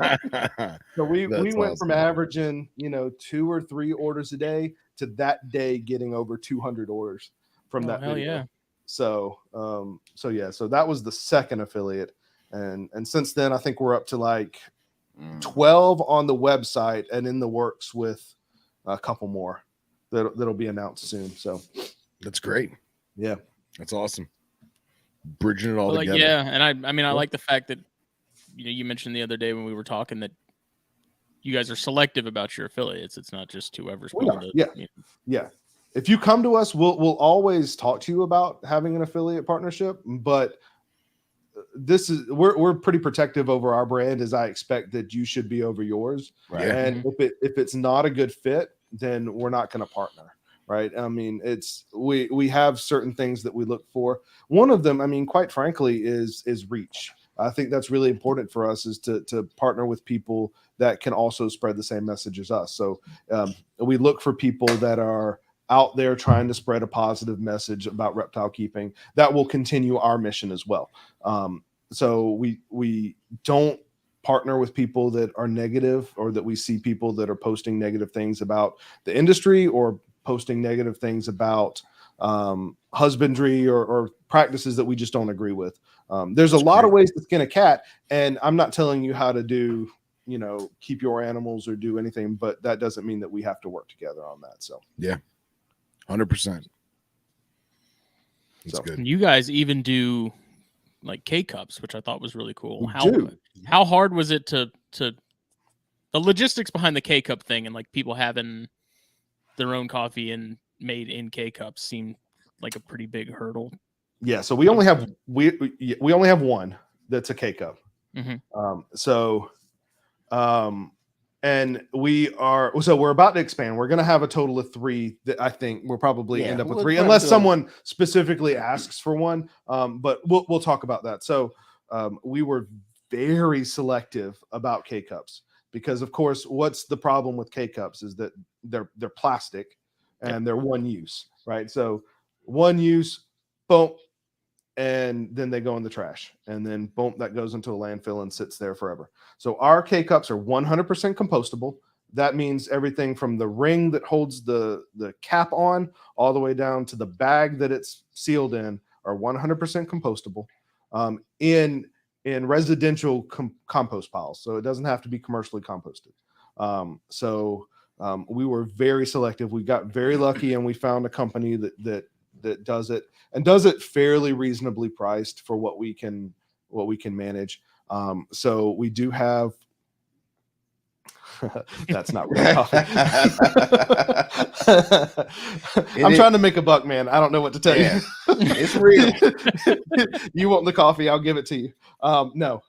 So we went from averaging, 2 or 3 orders a day to that day getting over 200 orders from that video. Yeah. So that was the second affiliate. And since then, I think we're up to like 12 on the website and in the works with a couple more that'll be announced soon. So that's great. Yeah, that's awesome. Bridging it all together. Yeah, and I like the fact that you mentioned the other day when we were talking that you guys are selective about your affiliates. It's not just whoever's willing to. Yeah. if you come to us, we'll always talk to you about having an affiliate partnership, but we're pretty protective over our brand, as I expect that you should be over yours. Right. And if it's not a good fit, then we're not going to partner. Right. I mean, we have certain things that we look for. One of them, I mean, quite frankly, is reach. I think that's really important for us, is to partner with people that can also spread the same message as us. So we look for people that are out there trying to spread a positive message about reptile keeping that will continue our mission as well. So we don't partner with people that are negative, or that we see people that are posting negative things about the industry, or posting negative things about husbandry or practices that we just don't agree with. There's a lot of ways to skin a cat, and I'm not telling you how to do, keep your animals or do anything, but that doesn't mean that we have to work together on that. So yeah, 100%. That's good. You guys even do like K-cups, which I thought was really cool. We How hard was it to the logistics behind the K-cup thing, and like people having their own coffee and made in K-cups seemed like a pretty big hurdle? Yeah, so we only have one that's a K-cup. And we're about to expand. We're going to have a total of 3 that I think we'll probably end up with 3, unless someone specifically asks for one. But we'll talk about that. So we were very selective about K-cups, because of course, what's the problem with K-cups is that they're plastic and they're one use, right? So one use, boom, and then they go in the trash, and then boom, that goes into a landfill and sits there forever. So our K-cups are 100% compostable. That means everything from the ring that holds the cap on all the way down to the bag that it's sealed in are 100% compostable in residential compost piles. So it doesn't have to be commercially composted. We were very selective. We got very lucky, and we found a company that does it, and does it fairly reasonably priced for what we can manage. So we do have that's not real coffee. I'm trying to make a buck, man. I don't know what to tell you. It's real. You want the coffee, I'll give it to you. No.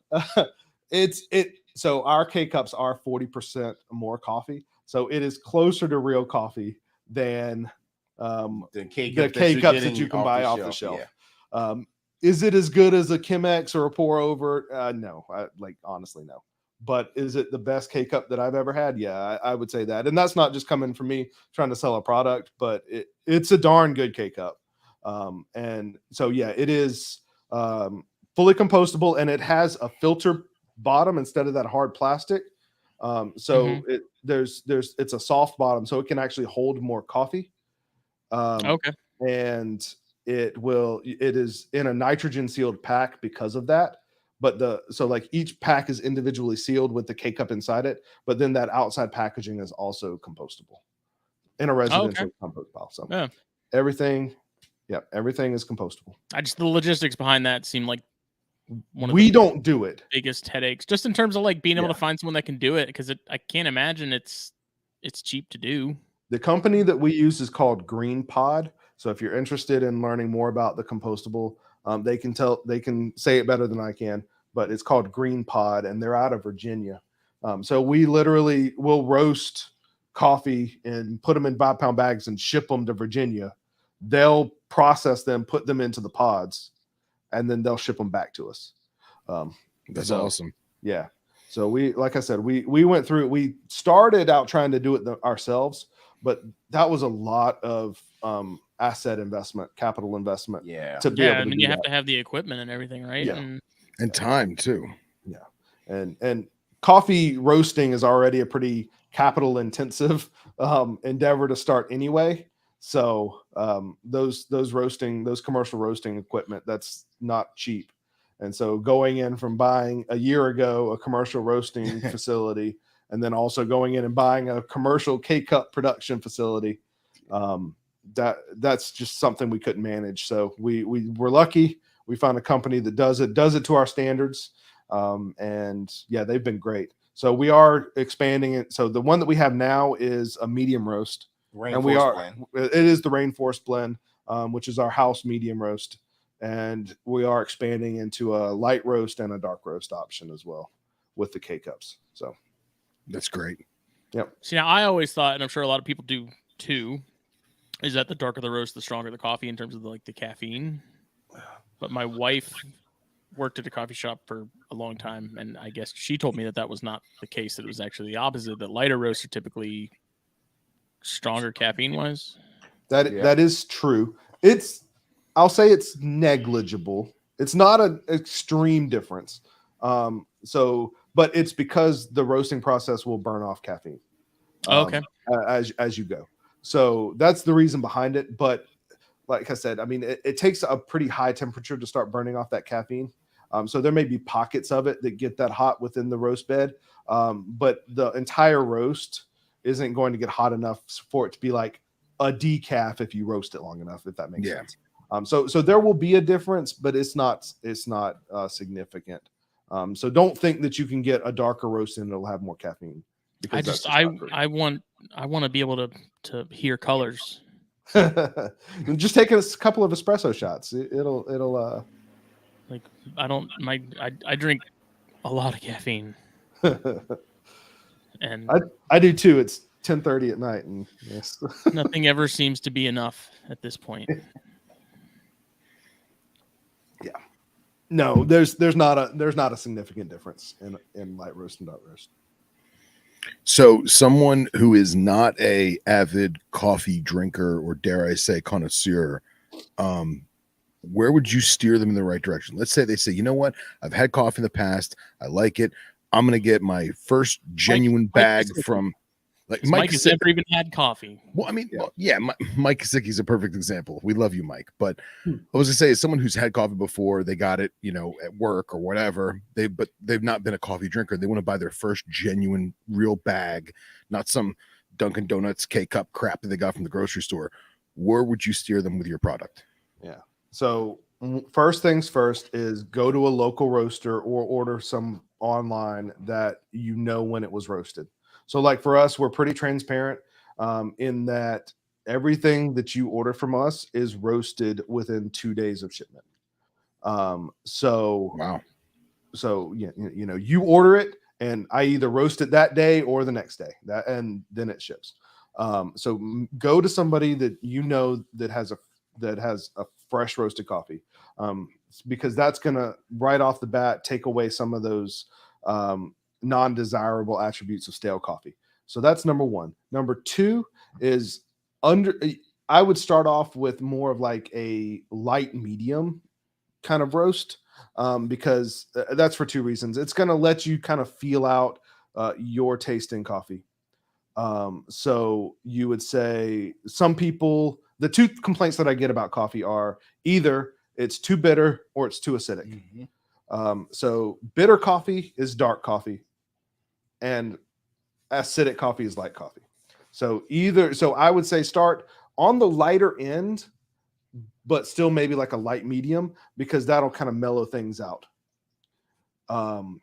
So our K-cups are 40% more coffee. So it is closer to real coffee than the K-cups that you can buy off the shelf. Yeah. Is it as good as a Chemex or a pour over? No, honestly, no. But is it the best K-cup that I've ever had? Yeah, I would say that. And that's not just coming from me trying to sell a product, but it's a darn good K-cup. And so, yeah, it is fully compostable, and it has a filter bottom instead of that hard plastic. It's a soft bottom, so it can actually hold more coffee. And it is in a nitrogen sealed pack because of that. But each pack is individually sealed with the K-cup inside it, but then that outside packaging is also compostable in a residential compost pile. So everything is compostable. The logistics behind that seem like one of we don't do it biggest headaches, just in terms of like being able to find someone that can do it, because I can't imagine it's cheap to do. The company that we use is called Green Pod. So if you're interested in learning more about the compostable, they can say it better than I can, but it's called Green Pod, and they're out of Virginia. So we literally will roast coffee and put them in 5-pound bags and ship them to Virginia. They'll process them, put them into the pods, and then they'll ship them back to us. That's awesome. Yeah. So we went through it. We started out trying to do it ourselves, but that was a lot of asset investment, capital investment. Yeah. To be able to and then you have to have the equipment and everything, right? Yeah. And time too. Yeah. And coffee roasting is already a pretty capital intensive endeavor to start anyway. So those commercial roasting equipment, that's not cheap. And so going in from buying a year ago a commercial roasting facility, and then also going in and buying a commercial K-cup production facility, that's just something we couldn't manage. So we were lucky. We found a company that does it to our standards. And yeah, they've been great. So we are expanding it. So the one that we have now is a medium roast. and we are. It is the Rainforest blend, which is our house medium roast, and we are expanding into a light roast and a dark roast option as well with the K cups. So that's great. Yep. See, now I always thought, and I'm sure a lot of people do too, is that the darker the roast, the stronger the coffee in terms of the caffeine. But my wife worked at a coffee shop for a long time, and I guess she told me that was not the case. That it was actually the opposite. That lighter roasts are typically stronger caffeine wise. That is true. I'll say it's negligible. It's not an extreme difference. But it's because the roasting process will burn off caffeine. Okay. As you go. So that's the reason behind it. But like I said, I mean, it takes a pretty high temperature to start burning off that caffeine. So there may be pockets of it that get that hot within the roast bed. But the entire roast isn't going to get hot enough for it to be like a decaf if you roast it long enough, if that makes sense. So there will be a difference, but it's not significant. So don't think that you can get a darker roast and it'll have more caffeine. I want to be able to hear colors. Just take a couple of espresso shots. It'll like I drink a lot of caffeine. And I do too. It's 10:30 at night, and yes. Nothing ever seems to be enough at this point. Yeah. No, there's not a significant difference in light roast and dark roast. So someone who is not a avid coffee drinker, or dare I say connoisseur, where would you steer them in the right direction? Let's say they say, you know what, I've had coffee in the past, I like it, I'm going to get my first genuine bag from Mike has never even had coffee. Well, I mean, Mike Kasicki is a perfect example. We love you, Mike. But I was going to say, as someone who's had coffee before, they got it, at work or whatever. But they've not been a coffee drinker. They want to buy their first genuine, real bag, not some Dunkin' Donuts K-cup crap that they got from the grocery store. Where would you steer them with your product? Yeah. So first things first is go to a local roaster or order some online that when it was roasted. So like for us, we're pretty transparent in that everything that you order from us is roasted within 2 days of shipment. Wow. So you order it and I either roast it that day or the next day, and then it ships. So go to somebody that that has a fresh roasted coffee, because that's gonna right off the bat take away some of those non-desirable attributes of stale coffee. So that's number one. Number two is I would start off with more of like a light medium kind of roast, because that's for two reasons. It's going to let you kind of feel out your taste in coffee. So you would say some people, the two complaints that I get about coffee are either it's too bitter or it's too acidic. Mm-hmm. So bitter coffee is dark coffee, and acidic coffee is light coffee. So I would say start on the lighter end, but still maybe like a light medium, because that'll kind of mellow things out. And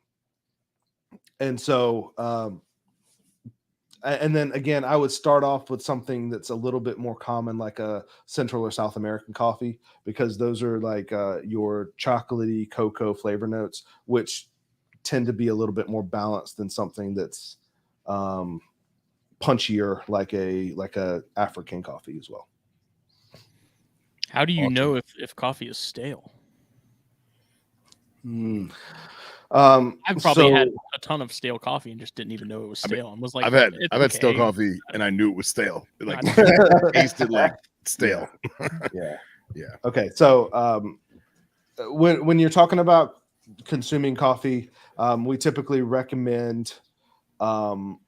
then again, I would start off with something that's a little bit more common, like a Central or South American coffee, because those are like your chocolatey cocoa flavor notes, which tend to be a little bit more balanced than something that's punchier, like a African coffee as well. How do you know if coffee is stale? I've probably had a ton of stale coffee and just didn't even know it was stale. And was like, I've had stale coffee and I knew it was stale. It like tasted like stale. Yeah. Okay, so when you're talking about consuming coffee, we typically recommend. So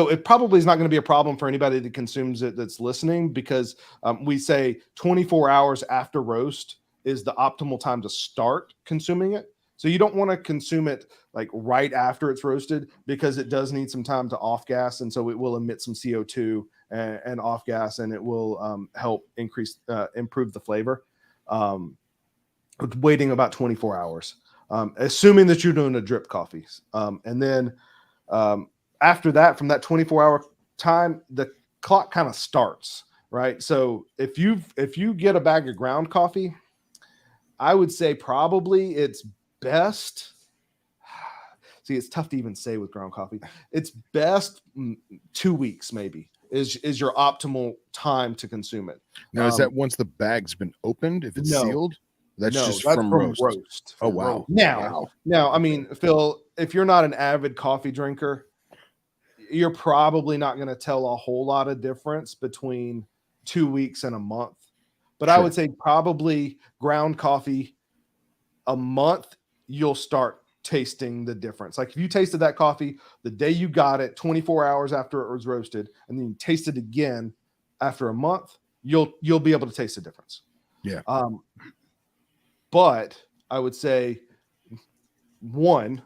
it probably is not going to be a problem for anybody that consumes it that's listening, because we say 24 hours after roast is the optimal time to start consuming it. So you don't want to consume it like right after it's roasted, because it does need some time to off gas, and so it will emit some CO2 and off gas, and it will help improve the flavor. Waiting about 24 hours, assuming that you're doing a drip coffee, and then after that, from that 24-hour time, the clock kind of starts, right? So if you get a bag of ground coffee, I would say probably it's best. See, it's tough to even say with ground coffee. It's best 2 weeks, maybe, is your optimal time to consume it. Now, is that once the bag's been opened? If it's sealed, that's just from roast. Oh, wow. Now, I mean, Phil, if you're not an avid coffee drinker, you're probably not going to tell a whole lot of difference between 2 weeks and a month. But I would say probably ground coffee, a month, you'll start tasting the difference. Like if you tasted that coffee the day you got it, 24 hours after it was roasted, and then you taste it again after a month, you'll be able to taste the difference. Yeah. But I would say, one,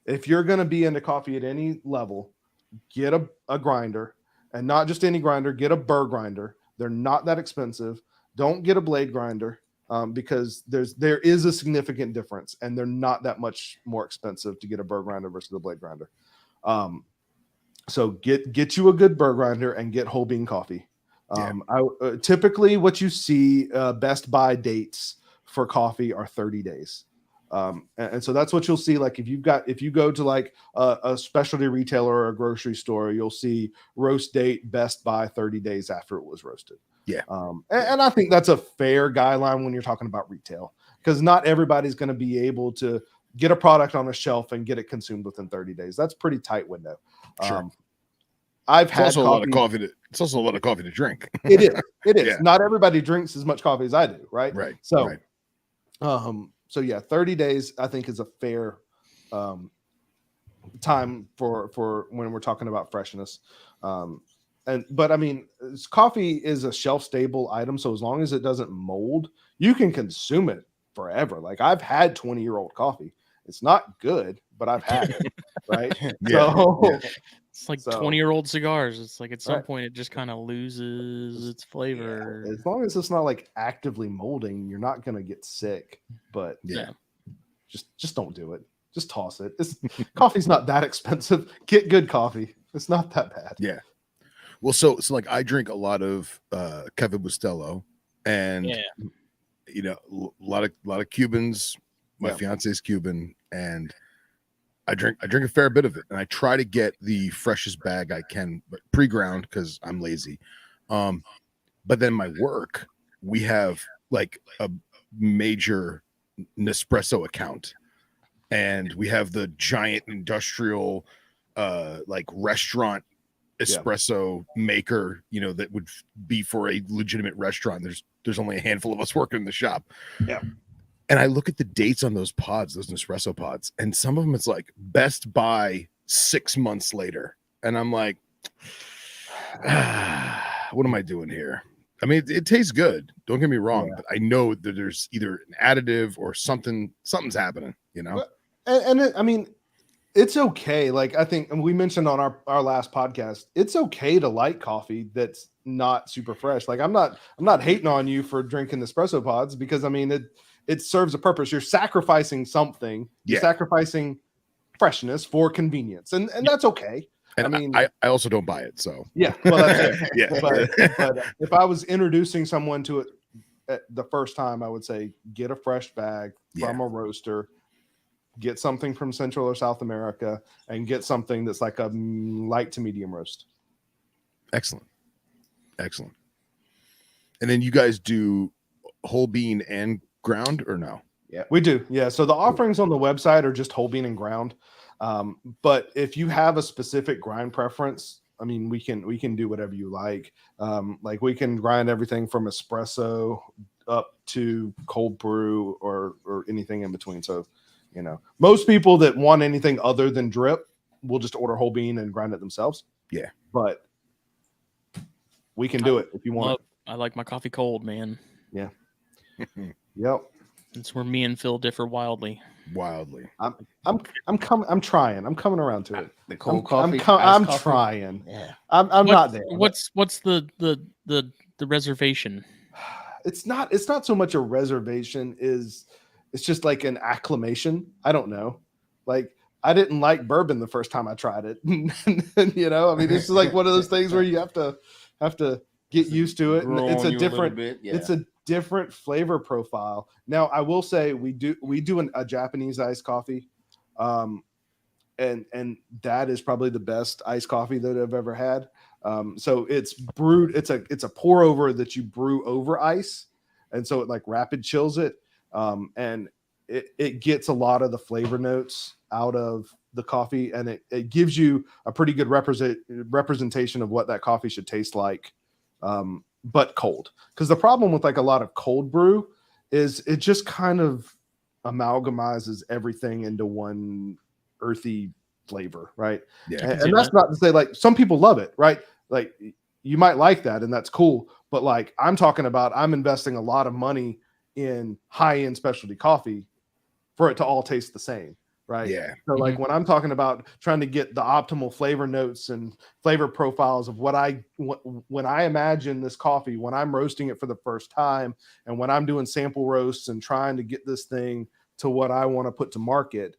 if you're going to be into coffee at any level, get a grinder, and not just any grinder, get a burr grinder. They're not that expensive. Don't get a blade grinder. Because there is a significant difference, and they're not that much more expensive to get a burr grinder versus a blade grinder. So get you a good burr grinder and get whole bean coffee. Typically what you see best buy dates for coffee are 30 days. And so that's what you'll see. Like if you go to like a specialty retailer or a grocery store, you'll see roast date best buy 30 days after it was roasted. Yeah. And I think that's a fair guideline when you're talking about retail, because not everybody's going to be able to get a product on a shelf and get it consumed within 30 days. That's a pretty tight window. Sure. It's also a lot of coffee to drink. It is. Yeah. Not everybody drinks as much coffee as I do. Right. Right. So, so yeah, 30 days I think is a fair time for when we're talking about freshness. But I mean, coffee is a shelf stable item. So as long as it doesn't mold, you can consume it forever. Like I've had 20-year-old coffee. It's not good, but I've had it. Right. It's like 20-year-old cigars. It's like at some point it just kind of loses its flavor. Yeah, as long as it's not like actively molding, you're not going to get sick, but just don't do it. Just toss it. Coffee's not that expensive. Get good coffee. It's not that bad. Yeah. Well, so like I drink a lot of Cafe Bustelo, and you know, a lot of Cubans. My fiance is Cuban, and I drink a fair bit of it, and I try to get the freshest bag I can, but pre-ground because I'm lazy. But then my work, we have like a major Nespresso account, and we have the giant industrial like restaurant espresso maker, you know, that would be for a legitimate restaurant. There's only a handful of us working in the shop. Yeah. And I look at the dates on those pods, those Nespresso pods, and some of them it's like best buy 6 months later. And I'm like, what am I doing here? I mean, it tastes good. Don't get me wrong, but I know that there's either an additive or something's happening, you know? I mean, it's okay. Like I think, and we mentioned on our last podcast, it's okay to like coffee that's not super fresh. Like I'm not hating on you for drinking Nespresso pods, because I mean it serves a purpose. You're sacrificing something. You're sacrificing freshness for convenience, and that's okay. And I mean, I also don't buy it. So well, that's it. But if I was introducing someone to it at the first time, I would say get a fresh bag from a roaster. Get something from Central or South America, and get something that's like a light to medium roast. Excellent. And then you guys do whole bean and ground, or no? Yeah, we do. Yeah. So the offerings on the website are just whole bean and ground. But if you have a specific grind preference, I mean, we can do whatever you like. Like we can grind everything from espresso up to cold brew or anything in between. So, you know, most people that want anything other than drip will just order whole bean and grind it themselves. Yeah. But we can do it if you want. I like my coffee cold, man. Yeah. Yep. It's where me and Phil differ wildly. I'm trying. I'm coming around to it. The cold coffee. I'm coffee. trying. Yeah. I'm not there. What's the reservation? It's not so much a reservation. It's just like an acclamation. I don't know. Like I didn't like bourbon the first time I tried it. You know, I mean, this is like one of those things where you have to have to get used to it. And Grow it's on a you little different, bit, yeah. it's a different flavor profile. Now, I will say we do a Japanese iced coffee, and that is probably the best iced coffee that I've ever had. So it's brewed. It's a pour over that you brew over ice, and so it like rapid chills it, and it gets a lot of the flavor notes out of the coffee, and it gives you a pretty good representation of what that coffee should taste like, but cold. Because the problem with like a lot of cold brew is it just kind of amalgamizes everything into one earthy flavor, right? Yeah. And that's not to say like some people love it, right? Like you might like that and that's cool, but like I'm talking about, I'm investing a lot of money in high-end specialty coffee for it to all taste the same, right? Yeah. So like when I'm talking about trying to get the optimal flavor notes and flavor profiles of when I imagine this coffee, when I'm roasting it for the first time, and when I'm doing sample roasts and trying to get this thing to what I want to put to market,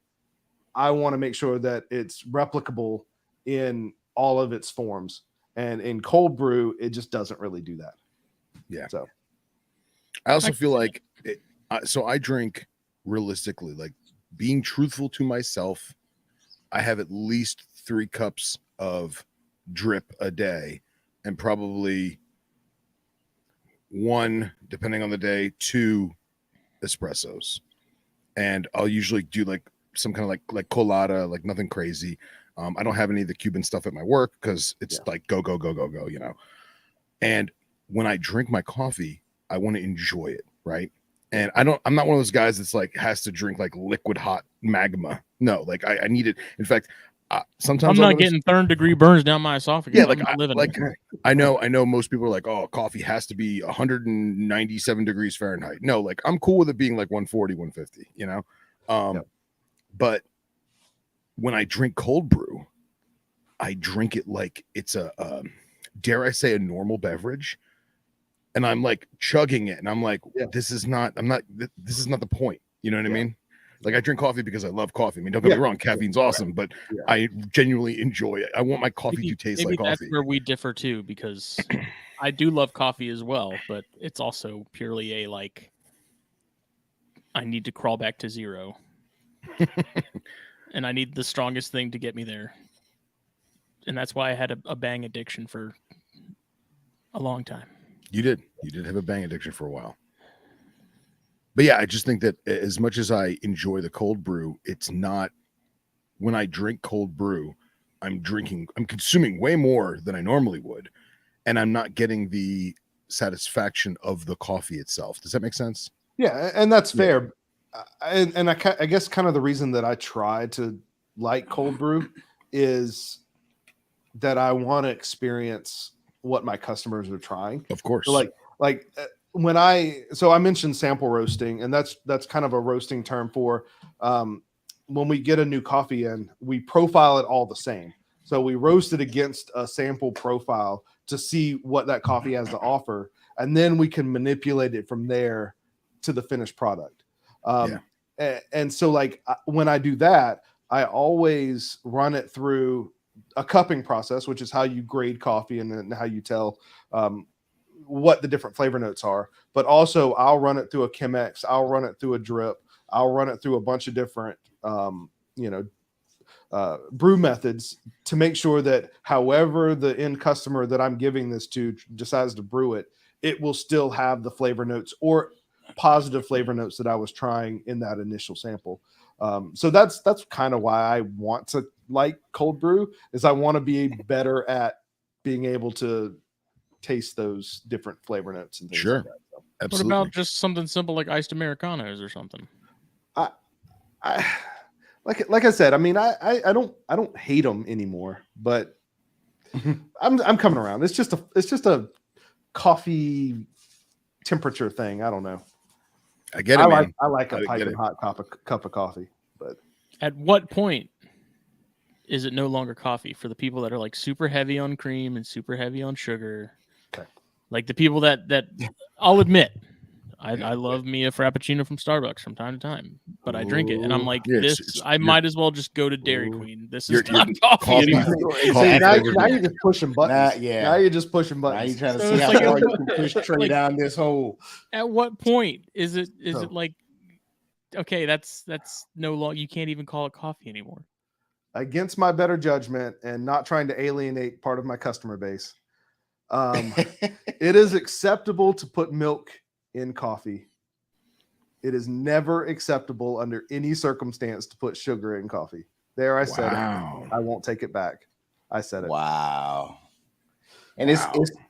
I want to make sure that it's replicable in all of its forms. And in cold brew, it just doesn't really do that. Yeah. So I also feel like so I drink realistically, like being truthful to myself, I have at least 3 cups of drip a day, and probably 1, depending on the day, 2 espressos. And I'll usually do like some kind of like colada, like nothing crazy. I don't have any of the Cuban stuff at my work because it's like go, you know. And when I drink my coffee, I want to enjoy it, right? And I'm not one of those guys that's like has to drink like liquid hot magma. No, like I need it. In fact, sometimes I'm not getting 3rd degree burns down my esophagus. Yeah, I know most people are like, oh, coffee has to be 197 degrees Fahrenheit. No, like I'm cool with it being like 140, 150, you know. But when I drink cold brew, I drink it like it's a dare I say a normal beverage, and I'm like chugging it, and I'm like, this is not the point. You know what I mean? Like I drink coffee because I love coffee. I mean, don't get me wrong, caffeine's awesome, but I genuinely enjoy it. I want my coffee to taste like that's coffee. where we differ too, because I do love coffee as well, but it's also purely a like I need to crawl back to zero. And I need the strongest thing to get me there. And that's why I had a bang addiction for a long time. You did have a bang addiction for a while. But yeah, I just think that as much as I enjoy the cold brew, it's not, when I drink cold brew, I'm consuming way more than I normally would. And I'm not getting the satisfaction of the coffee itself. Does that make sense? Yeah. And that's fair. And I guess kind of the reason that I try to like cold brew is that I want to experience what my customers are trying. Of course. So when I mentioned sample roasting, and that's kind of a roasting term for when we get a new coffee in, we profile it all the same. So we roast it against a sample profile to see what that coffee has to offer, and then we can manipulate it from there to the finished product. And so like when I do that, I always run it through a cupping process, which is how you grade coffee and then how you tell what the different flavor notes are. But also I'll run it through a Chemex, I'll run it through a drip, I'll run it through a bunch of different brew methods to make sure that however the end customer that I'm giving this to decides to brew it, it will still have the flavor notes or positive flavor notes that I was trying in that initial sample. So that's kind of why I want to like cold brew, is I want to be better at being able to taste those different flavor notes and things like that. So. Absolutely. What about just something simple like iced Americanos or something? Like I said, I mean, I don't hate them anymore, but I'm coming around. It's just a coffee temperature thing. I don't know. I get it. I like a piping hot cup of coffee, but at what point is it no longer coffee for the people that are like super heavy on cream and super heavy on sugar? Okay. Like the people that I'll admit, I love me a Frappuccino from Starbucks from time to time, but I drink it and I'm like, Yeah, I might as well just go to Dairy Queen. This is Your not coffee anymore. See, now you're just pushing buttons. Yeah. Now you're just pushing Now buttons. you're trying to So see it's how like far you can push Trey like- down this hole. At what point is it So- like, okay, that's no longer, you can't even call it coffee anymore. Against my better judgment and not trying to alienate part of my customer base, it is acceptable to put milk in coffee. It is never acceptable under any circumstance to put sugar in coffee. There, I said it. I won't take it back. I said it. Wow. And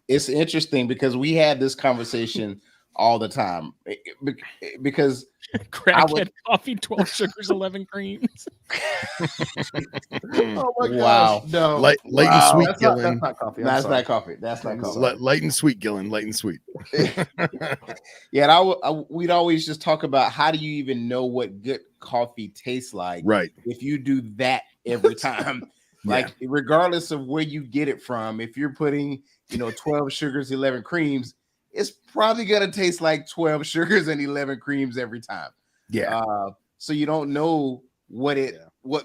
it's interesting because we had this conversation all the time because Crackhead coffee, 12 sugars, 11 creams. Oh my Wow. gosh. No. Light and sweet, That's Gillen. not coffee. that's not coffee. That's not coffee. Light and sweet, Gillen. Light and sweet. Yeah, and we'd always just talk about how do you even know what good coffee tastes like Right. if you do that every time. Like regardless of where you get it from, if you're putting 12 sugars, 11 creams, it's probably gonna taste like 12 sugars and 11 creams every time. Yeah. So you don't know what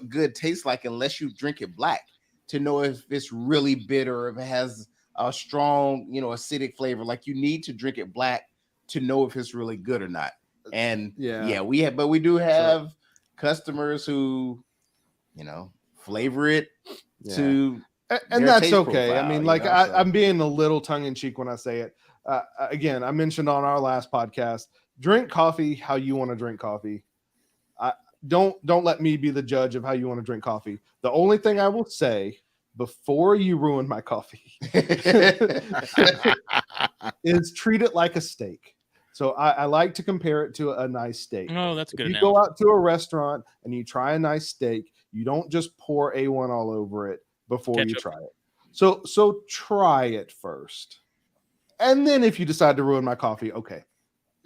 good tastes like unless you drink it black to know if it's really bitter, if it has a strong, acidic flavor. Like you need to drink it black to know if it's really good or not. And we do have customers who, flavor it to, and their that's taste okay. profile, I mean, you like know, so. I'm being a little tongue in cheek when I say it. Again, I mentioned on our last podcast, drink coffee how you want to drink coffee. Don't let me be the judge of how you want to drink coffee. The only thing I will say before you ruin my coffee is treat it like a steak. So I like to compare it to a nice steak. Oh, that's a good. If you go out to a restaurant and you try a nice steak, you don't just pour A1 all over it before you try it. So try it first. And then if you decide to ruin my coffee, okay.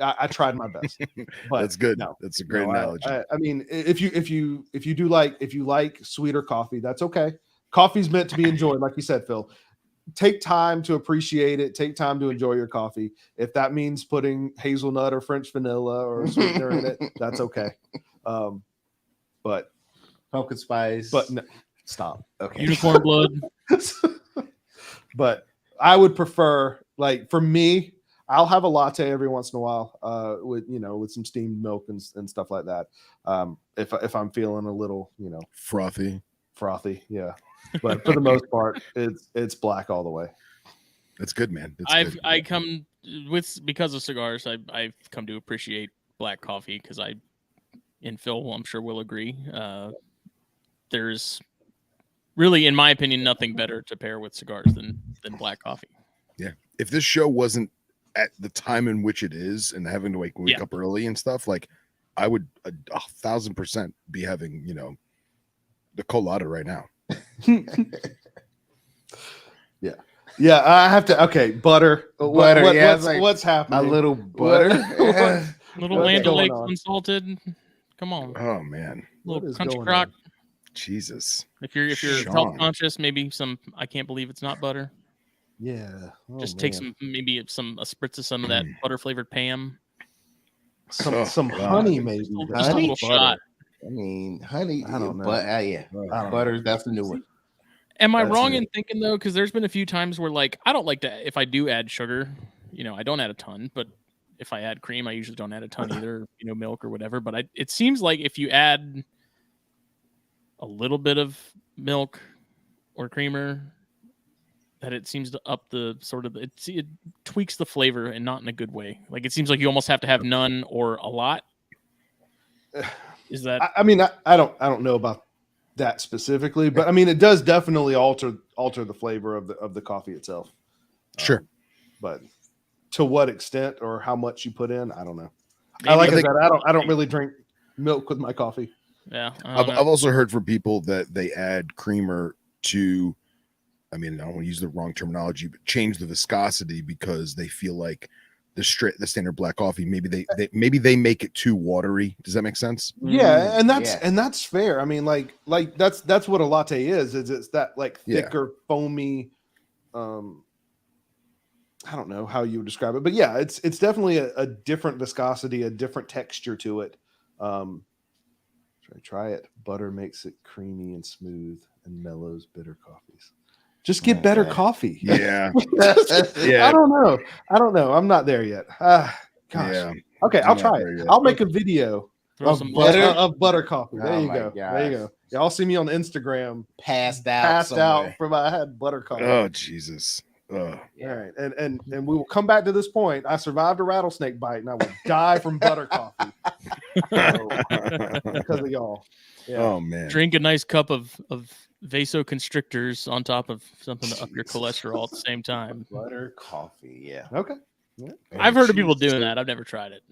I tried my best. But that's good. No, That's a great analogy. I mean, if you like sweeter coffee, that's okay. Coffee's meant to be enjoyed, like you said, Phil. Take time to appreciate it. Take time to enjoy your coffee. If that means putting hazelnut or French vanilla or sweetener in it, that's okay. But pumpkin spice. But no, stop. Okay. Unicorn blood. But I would prefer, like for me, I'll have a latte every once in a while, with some steamed milk and stuff like that. If I'm feeling a little, frothy, yeah. But for the most part, it's black all the way. That's good, man. Because of cigars, I've come to appreciate black coffee because and Phil, I'm sure will agree. There's really, in my opinion, nothing better to pair with cigars than black coffee. Yeah. If this show wasn't at the time in which it is and having to wake up early and stuff, like I would 1,000% be having, the colada right now. Yeah. I have to. Okay, butter. What's happening? A little butter. Little Land O'Lakes unsalted. Come on. Oh man. Little country crock. Jesus. If you're health conscious, maybe some. I can't believe it's not butter. Yeah. Take some, maybe a spritz of some of that butter flavored Pam. Some honey, maybe. Just a little shot. I mean, honey. I don't know. But butter. That's the new one. Am I wrong in thinking though? Because there's been a few times where like I don't like to. If I do add sugar, I don't add a ton. But if I add cream, I usually don't add a ton either. Milk or whatever. But it seems like if you add a little bit of milk or creamer, that it seems to up the sort of it tweaks the flavor and not in a good way. Like it seems like you almost have to have none or a lot. Is that? I mean, I don't know about that specifically, but I mean, it does definitely alter the flavor of the coffee itself. Sure, but to what extent or how much you put in, I don't know. Maybe I don't really drink milk with my coffee. Yeah, I've also heard from people that they add creamer to. I mean, I don't want to use the wrong terminology, but change the viscosity because they feel like the standard black coffee, maybe they make it too watery. Does that make sense? Yeah, and that's fair. I mean, like that's what a latte is it's that like thicker, foamy I don't know how you would describe it, but yeah, it's definitely a different viscosity, a different texture to it. Try it. Butter makes it creamy and smooth and mellows bitter coffees. Just get better coffee. Yeah. I don't know. I'm not there yet. Gosh. Yeah. Okay, I'll try it. I'll make a video of butter coffee. There you go. There you go. Y'all see me on Instagram passed out from I had butter coffee. Oh Jesus. All right, and we will come back to this point. I survived a rattlesnake bite, and I will die from butter coffee because of y'all. Yeah. Oh man, drink a nice cup of vasoconstrictors on top of something to up your cholesterol at the same time. Butter coffee, yeah. Okay. Yeah. I've heard of people doing that. I've never tried it.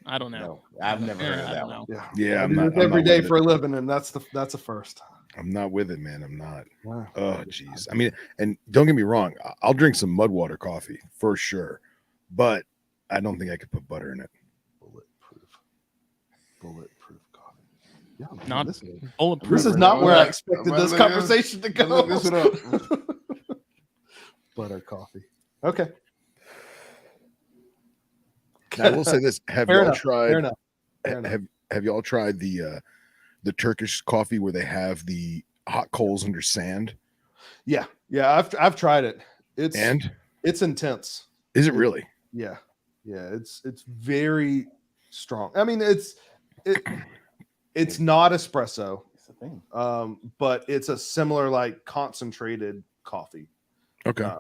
I don't know. No, I've never heard of that one. Yeah, I'm not every day for a living, and that's a first. I'm not with it, man. I'm not. Wow. Oh, geez. I mean, and don't get me wrong. I'll drink some mud water coffee for sure, but I don't think I could put butter in it. Bulletproof coffee. Yeah, man, not this bulletproof. This is not where I expected this conversation to go. Look this one up. Butter coffee. Okay. Now, I will say this: Have Fair y'all enough. tried? Fair enough. Have y'all tried the Turkish coffee where they have the hot coals under sand? Yeah. I've tried it. It's intense. Is it really? Yeah. It's very strong. I mean, it's not espresso. It's a thing. But it's a similar like concentrated coffee. Okay.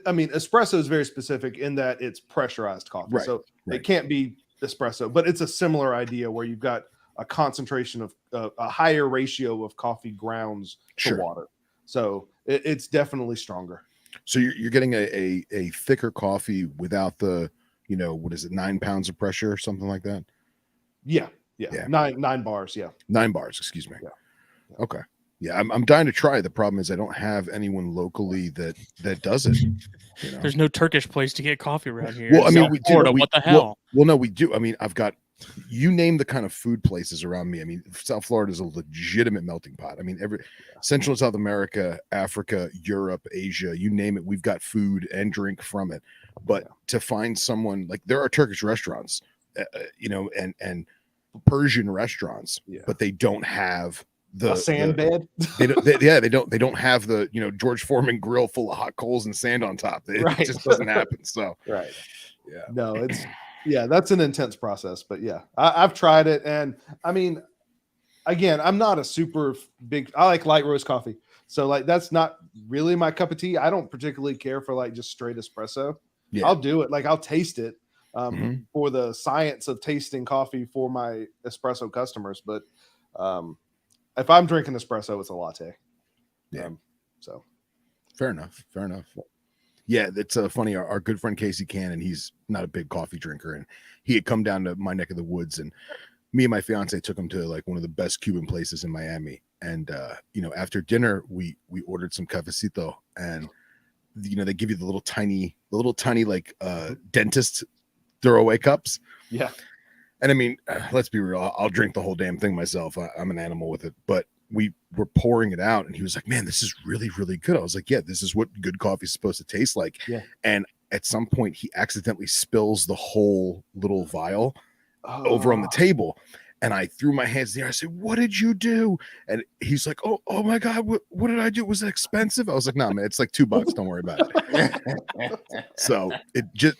I mean, espresso is very specific in that it's pressurized coffee, so it can't be espresso. But it's a similar idea where you've got a concentration of a higher ratio of coffee grounds to water. So it's definitely stronger. So you're getting a thicker coffee without the, what is it, 9 pounds of pressure or something like that? Yeah. 9 bars. Yeah. 9 bars. Excuse me. Yeah. Okay. Yeah, I'm dying to try. The problem is I don't have anyone locally that does it. There's no Turkish place to get coffee around here. Well, I mean, we do. What the hell? Well, no, we do. I mean, I've got, you name the kind of food places around me. I mean, South Florida is a legitimate melting pot. I mean, every Central and South America, Africa, Europe, Asia, you name it, we've got food and drink from it. But to find someone like, there are Turkish restaurants, and Persian restaurants, but they don't have the sand bed. They don't have the George Foreman grill full of hot coals and sand on top. It just doesn't happen. So No, that's an intense process. But I've tried it, and I mean, again, I'm not a super big. I like light roast coffee, so like that's not really my cup of tea. I don't particularly care for like just straight espresso. I'll do it, like I'll taste it for the science of tasting coffee for my espresso customers, but if I'm drinking espresso, it's a latte. So fair enough. Yeah, it's funny. Our good friend Casey Cannon, he's not a big coffee drinker, and he had come down to my neck of the woods, and me and my fiance took him to like one of the best Cuban places in Miami. And after dinner, we ordered some cafecito, and they give you the little tiny like dentist throwaway cups. Yeah. And I mean, let's be real. I'll drink the whole damn thing myself. I'm an animal with it. But we were pouring it out, and he was like, "Man, this is really, really good." I was like, "Yeah, this is what good coffee is supposed to taste like." Yeah. And at some point, he accidentally spills the whole little vial over on the table, and I threw my hands in the air. I said, "What did you do?" And he's like, "Oh my God, what did I do? Was it expensive?" I was like, "No, man, it's like $2. Don't worry about it." So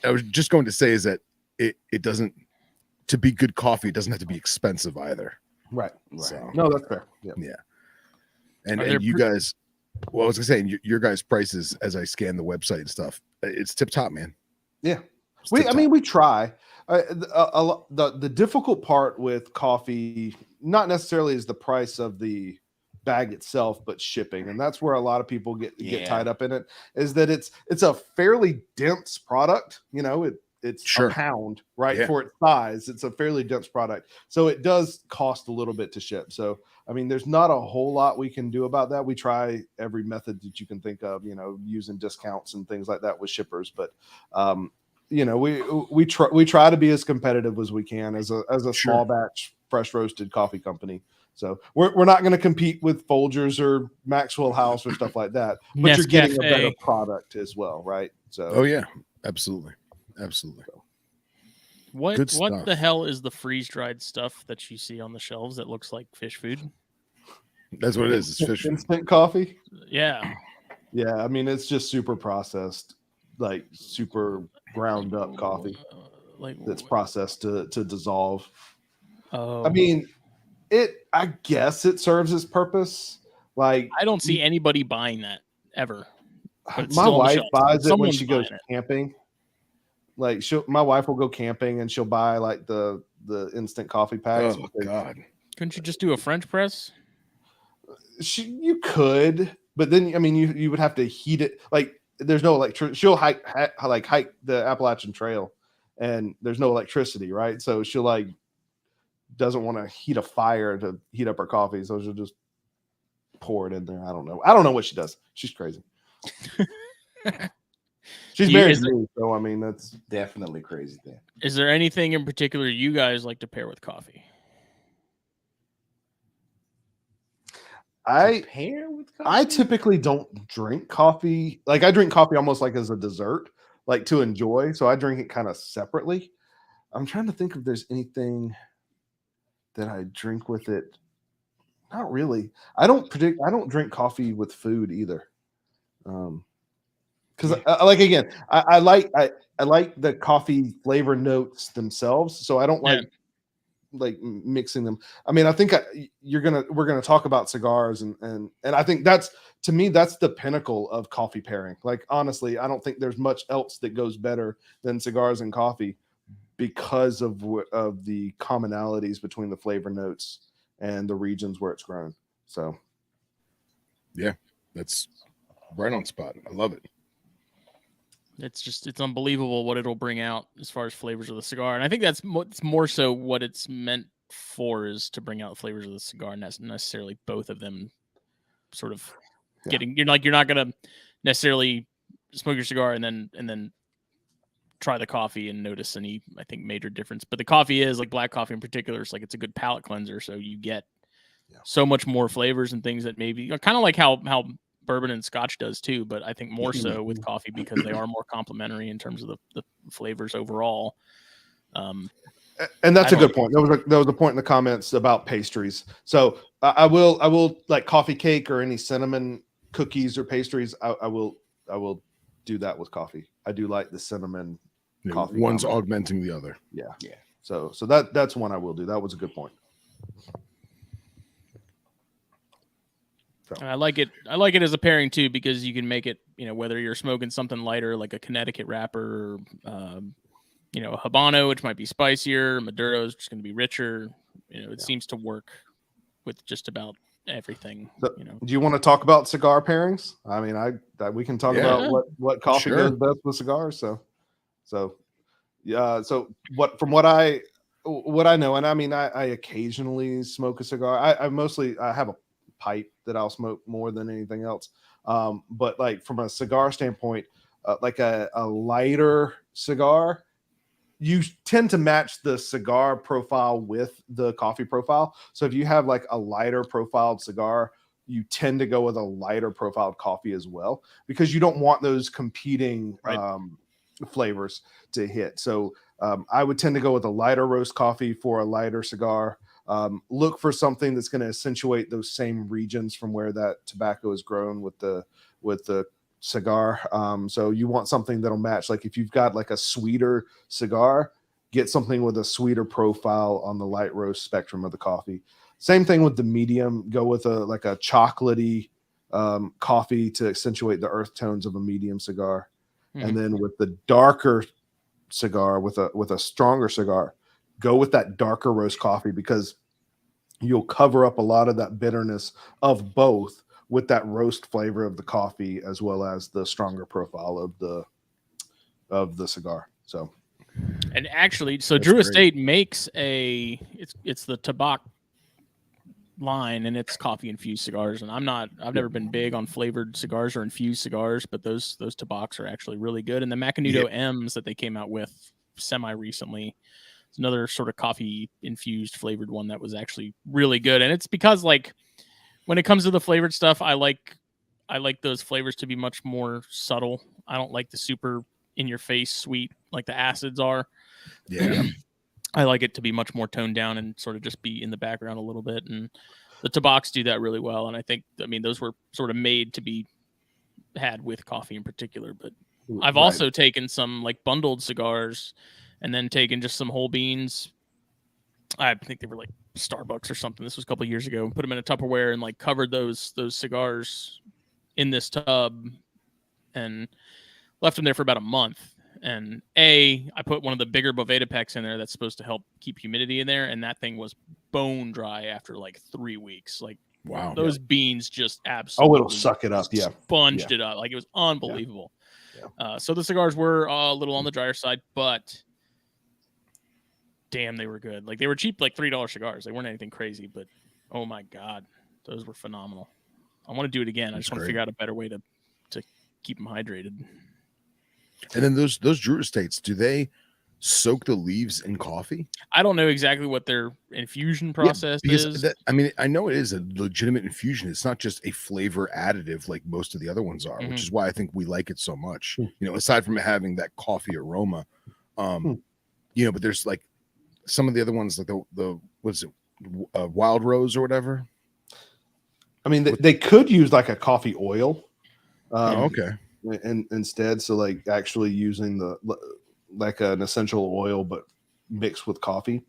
I was just going to say is that it doesn't. To be good coffee, it doesn't have to be expensive either. Right. So, no, that's fair. Yeah. And you guys, well, I was gonna say, your guys' prices as I scan the website and stuff, it's tip top, man. Yeah. We try. The difficult part with coffee, not necessarily is the price of the bag itself, but shipping, and that's where a lot of people get tied up in it. Is that it's a fairly dense product. It's a pound, right? Yeah. For its size, it's a fairly dense product. So it does cost a little bit to ship. So, I mean, there's not a whole lot we can do about that. We try every method that you can think of, using discounts and things like that with shippers. But, we try to be as competitive as we can as a small batch, fresh roasted coffee company. So we're not going to compete with Folgers or Maxwell House or stuff like that, but you're getting a better product as well, right? So oh yeah, absolutely. What Good stuff. what the hell is the freeze-dried stuff that you see on the shelves that looks like fish food? That's what it is. It's fish food. Instant coffee. Yeah. Yeah, I mean it's just super processed, like super ground up coffee, that's processed to dissolve. Oh, I mean, I guess it serves its purpose. Like I don't see anybody buying that ever. My wife buys it when she goes camping. Like my wife will go camping and she'll buy like the instant coffee packs. Oh God! Couldn't you just do a French press? You could, but then I mean you would have to heat it. Like there's no electricity. She'll hike the Appalachian Trail, and there's no electricity, right? So she'll like doesn't want to heat a fire to heat up her coffee, so she'll just pour it in there. I don't know what she does. She's crazy. She's married to me, so I mean that's definitely crazy thing. Is there anything in particular you guys like to pair with coffee? I typically don't drink coffee. Like I drink coffee almost like as a dessert, like to enjoy. So I drink it kind of separately. I'm trying to think if there's anything that I drink with it. Not really. I don't drink coffee with food either. Because I like the coffee flavor notes themselves, so I don't like mixing them. I mean, I think we're gonna talk about cigars, and I think that's to me that's the pinnacle of coffee pairing. Like honestly, I don't think there's much else that goes better than cigars and coffee because of the commonalities between the flavor notes and the regions where it's grown. So yeah, that's right on spot. I love it. It's unbelievable what it'll bring out as far as flavors of the cigar. And I think that's more so what it's meant for, is to bring out flavors of the cigar, not necessarily both of them sort of getting, you're not going to necessarily smoke your cigar and then try the coffee and notice any, I think, major difference. But the coffee is like black coffee in particular. It's like, it's a good palate cleanser. So you get so much more flavors and things that maybe kind of like how bourbon and scotch does too, but I think more so with coffee because they are more complementary in terms of the flavors overall. And that's a good point. There was a point in the comments about pastries. So I will like coffee cake or any cinnamon cookies or pastries. I will do that with coffee. I do like the cinnamon coffee. One's augmenting the other. Yeah. So that's one I will do. That was a good point. I like it as a pairing too, because you can make it, whether you're smoking something lighter like a Connecticut wrapper, a Habano, which might be spicier, Maduro is just going to be richer. It seems to work with just about everything. So, do you want to talk about cigar pairings? I mean, we can talk about what coffee goes best with cigars. So what I know, and I mean, I occasionally smoke a cigar. I have a pipe that I'll smoke more than anything else. But like from a cigar standpoint, like a lighter cigar, you tend to match the cigar profile with the coffee profile. So if you have like a lighter profiled cigar, you tend to go with a lighter profiled coffee as well, because you don't want those competing flavors to hit. So I would tend to go with a lighter roast coffee for a lighter cigar. Look for something that's going to accentuate those same regions from where that tobacco is grown with the cigar. So you want something that'll match. Like if you've got like a sweeter cigar, get something with a sweeter profile on the light roast spectrum of the coffee. Same thing with the medium. Go with a chocolatey coffee to accentuate the earth tones of a medium cigar. Mm-hmm. And then with the darker cigar, with a stronger cigar, go with that darker roast coffee, because you'll cover up a lot of that bitterness of both with that roast flavor of the coffee, as well as the stronger profile of the cigar. So, and actually, Drew Estate makes it's the Tabak line, and it's coffee infused cigars. And I've never been big on flavored cigars or infused cigars, but those Tabaks are actually really good. And the Macanudo M's that they came out with semi recently, It's another sort of coffee infused flavored one that was actually really good. And it's because like when it comes to the flavored stuff, I like those flavors to be much more subtle. I don't like the super in your face sweet like the acids are. Yeah. I like it to be much more toned down and sort of just be in the background a little bit. And the Tabacs do that really well. And I think, I mean, those were sort of made to be had with coffee in particular. But I've also taken some like bundled cigars and then taken just some whole beans. I think they were like Starbucks or something. This was a couple of years ago. Put them in a Tupperware and like covered those cigars in this tub and left them there for about a month. And I put one of the bigger Boveda packs in there that's supposed to help keep humidity in there, and that thing was bone dry after like 3 weeks. Like, wow, those beans just absolutely it'll suck it up. Yeah, sponged it up. Like, it was unbelievable. Yeah. So the cigars were a little on the drier side, but damn, they were good. Like, they were cheap, like $3 cigars. They weren't anything crazy, but oh my god, those were phenomenal. I want to do it again. I just want to figure out a better way to keep them hydrated. And then those Drew Estates, do they soak the leaves in coffee? I don't know exactly what their infusion process is. I mean, I know it is a legitimate infusion. It's not just a flavor additive like most of the other ones are, which is why I think we like it so much. You know, aside from having that coffee aroma, you know, but there's like some of the other ones, like the what's it, Wild Rose or whatever. I mean, they could use like a coffee oil. Okay. And instead, so like actually using the like an essential oil but mixed with coffee.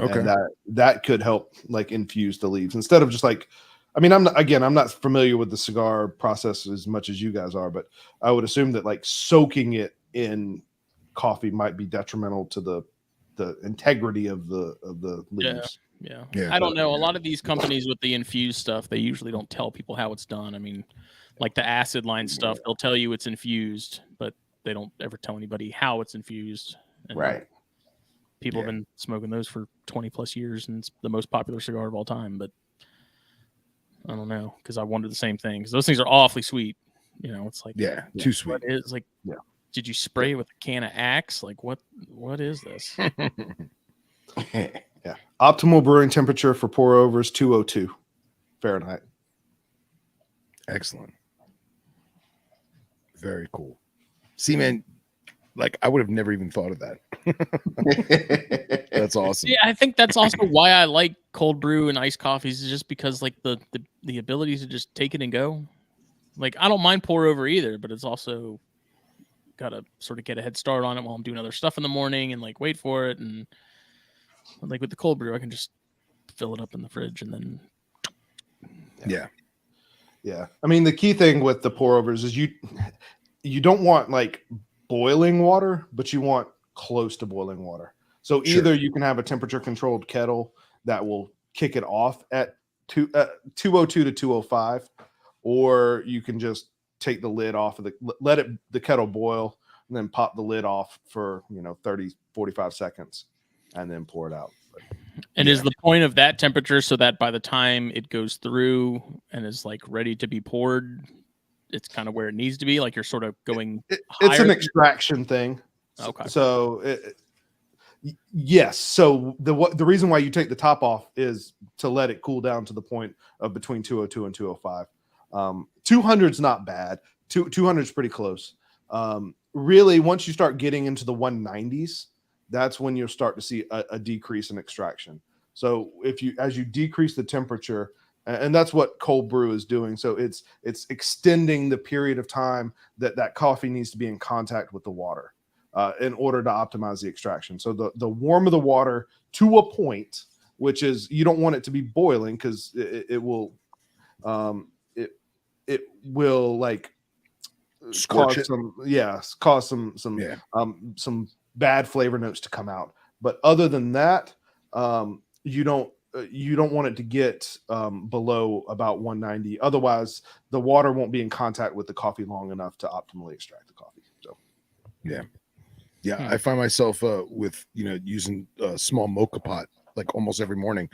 Okay. And that could help like infuse the leaves instead of just like, I mean, I'm not familiar with the cigar process as much as you guys are, but I would assume that like soaking it in coffee might be detrimental to the integrity of the leaves. Yeah. I don't know. A lot of these companies with the infused stuff, they usually don't tell people how it's done. I mean, like the acid line stuff, they'll tell you it's infused, but they don't ever tell anybody how it's infused. And people have been smoking those for 20 plus years, and it's the most popular cigar of all time. But I don't know, because I wondered the same thing, because those things are awfully sweet. You know, it's like too sweet. It's like, did you spray it with a can of Axe? Like, what is this? Optimal brewing temperature for pour overs 202 Fahrenheit. Excellent. Very cool. See, man, like I would have never even thought of that. That's awesome. Yeah, I think that's also why I like cold brew and iced coffees, is just because like the ability to just take it and go. Like, I don't mind pour over either, but it's also got to sort of get a head start on it while I'm doing other stuff in the morning and like wait for it. And like with the cold brew, I can just fill it up in the fridge and then. Yeah. I mean, the key thing with the pour overs is you don't want like boiling water, but you want close to boiling water. So either you can have a temperature controlled kettle that will kick it off at 202 to 205, or you can just take the lid off of let the kettle boil and then pop the lid off for 30, 45 seconds and then pour it out. And is the point of that temperature so that by the time it goes through and is like ready to be poured, it's kind of where it needs to be? Like, you're sort of going it's an extraction thing. Okay. So yes. So the reason why you take the top off is to let it cool down to the point of between 202 and 205. 200 is not bad. 200 is pretty close. Really, once you start getting into the 190s, that's when you'll start to see a decrease in extraction. So as you decrease the temperature, and that's what cold brew is doing. So it's extending the period of time that coffee needs to be in contact with the water in order to optimize the extraction. So the warmer the water to a point, which is, you don't want it to be boiling, because it will like Scorch cause some bad flavor notes to come out. But other than that, you don't want it to get below about 190. Otherwise, the water won't be in contact with the coffee long enough to optimally extract the coffee. So, I find myself with using a small mocha pot like almost every morning,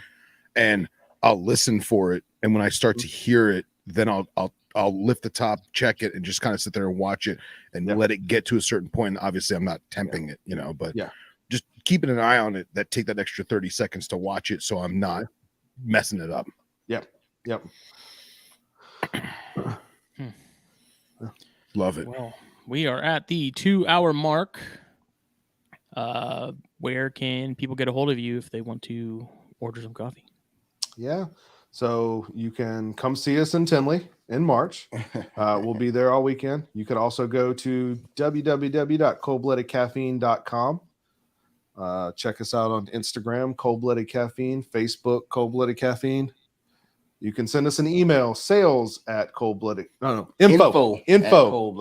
and I'll listen for it. And when I start to hear it, then I'll lift the top, check it, and just kind of sit there and watch it and let it get to a certain point. Obviously, I'm not temping it, but just keeping an eye on it that take that extra 30 seconds to watch it so I'm not messing it up. Yep. Love it. Well, we are at the 2-hour mark. Where can people get a hold of you if they want to order some coffee? Yeah. So you can come see us in Tinley in March. We'll be there all weekend. You could also go to www.coldbloodedcaffeine.com. Check us out on Instagram, Cold Blooded Caffeine, Facebook, Cold Blooded Caffeine. You can send us an email, sales at coldblooded. Info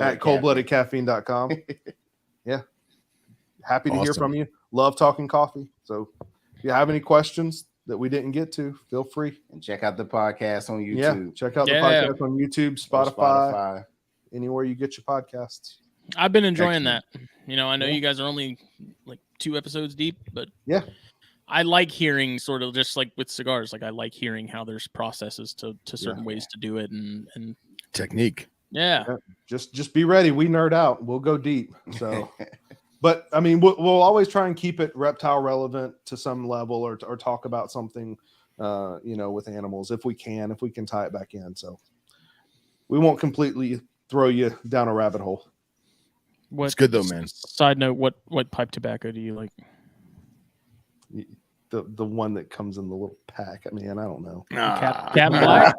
at coldbloodedcaffeine.com. Yeah. Happy to hear from you. Love talking coffee. So if you have any questions that we didn't get to, feel free. And check out the podcast on YouTube. Yeah, check out the podcast on YouTube, Spotify, anywhere you get your podcasts. I've been enjoying that. You know, I know you guys are only like 2 episodes deep, but yeah, I like hearing sort of just like with cigars. Like I like hearing how there's processes to certain ways to do it and technique. Yeah. Just be ready. We nerd out. We'll go deep. So, but I mean, we'll always try and keep it reptile relevant to some level, or talk about something, with animals if we can tie it back in. So we won't completely throw you down a rabbit hole. It's good though, man. Side note: what pipe tobacco do you like? The one that comes in the little pack. I mean, I don't know. Captain Black.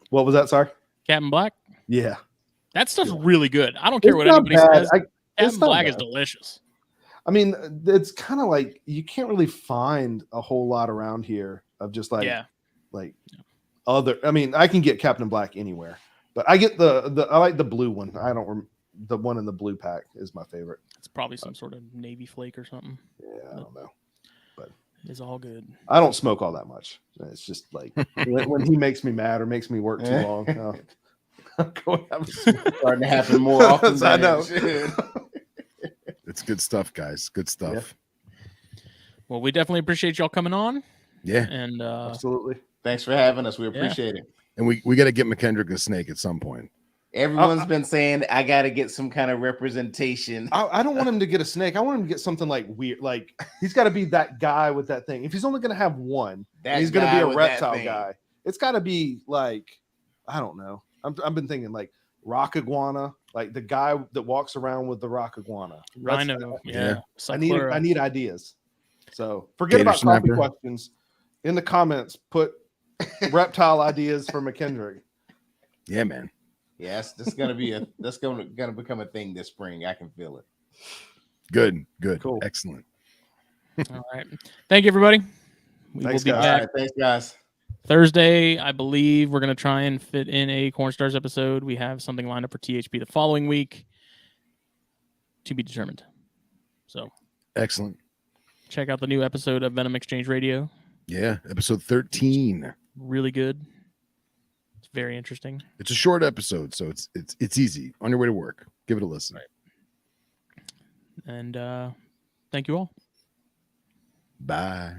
What was that? Sorry, Captain Black. Yeah, that stuff's really good. I don't care what anybody says. Captain Black is delicious. I mean, it's kind of like you can't really find a whole lot around here of just like other. I mean, I can get Captain Black anywhere, but I get I like the blue one. The one in the blue pack is my favorite. It's probably some sort of Navy flake or something. Yeah, I don't know, but it's all good. I don't smoke all that much. It's just like when he makes me mad or makes me work too long. I'm starting to happen more often. I know. It's good stuff, guys. Good stuff. Yeah. Well, we definitely appreciate y'all coming on. Yeah, and absolutely. Thanks for having us. We appreciate it. And we got to get McKendrick a snake at some point. Everyone's been saying I got to get some kind of representation. I don't want him to get a snake. I want him to get something like weird. Like he's got to be that guy with that thing. If he's only going to have one, he's going to be a reptile guy. It's got to be like, I don't know. I've been thinking like rock iguana, like the guy that walks around with the rock iguana. Rhino. Yeah. I need ideas. So forget Gator about snapper. coffee questions. In the comments, put reptile ideas for McKendrick. Yeah, man. Yes, that's gonna become a thing this spring. I can feel it. Good. Cool. Excellent. All right. Thank you, everybody. We will be back. All right, thanks, guys. Thursday, I believe we're going to try and fit in a Corn Stars episode. We have something lined up for THP the following week to be determined. So excellent. Check out the new episode of Venom Exchange Radio. Yeah, episode 13. Really good. It's very interesting. It's a short episode, so it's easy. On your way to work, give it a listen. Right. And thank you all. Bye.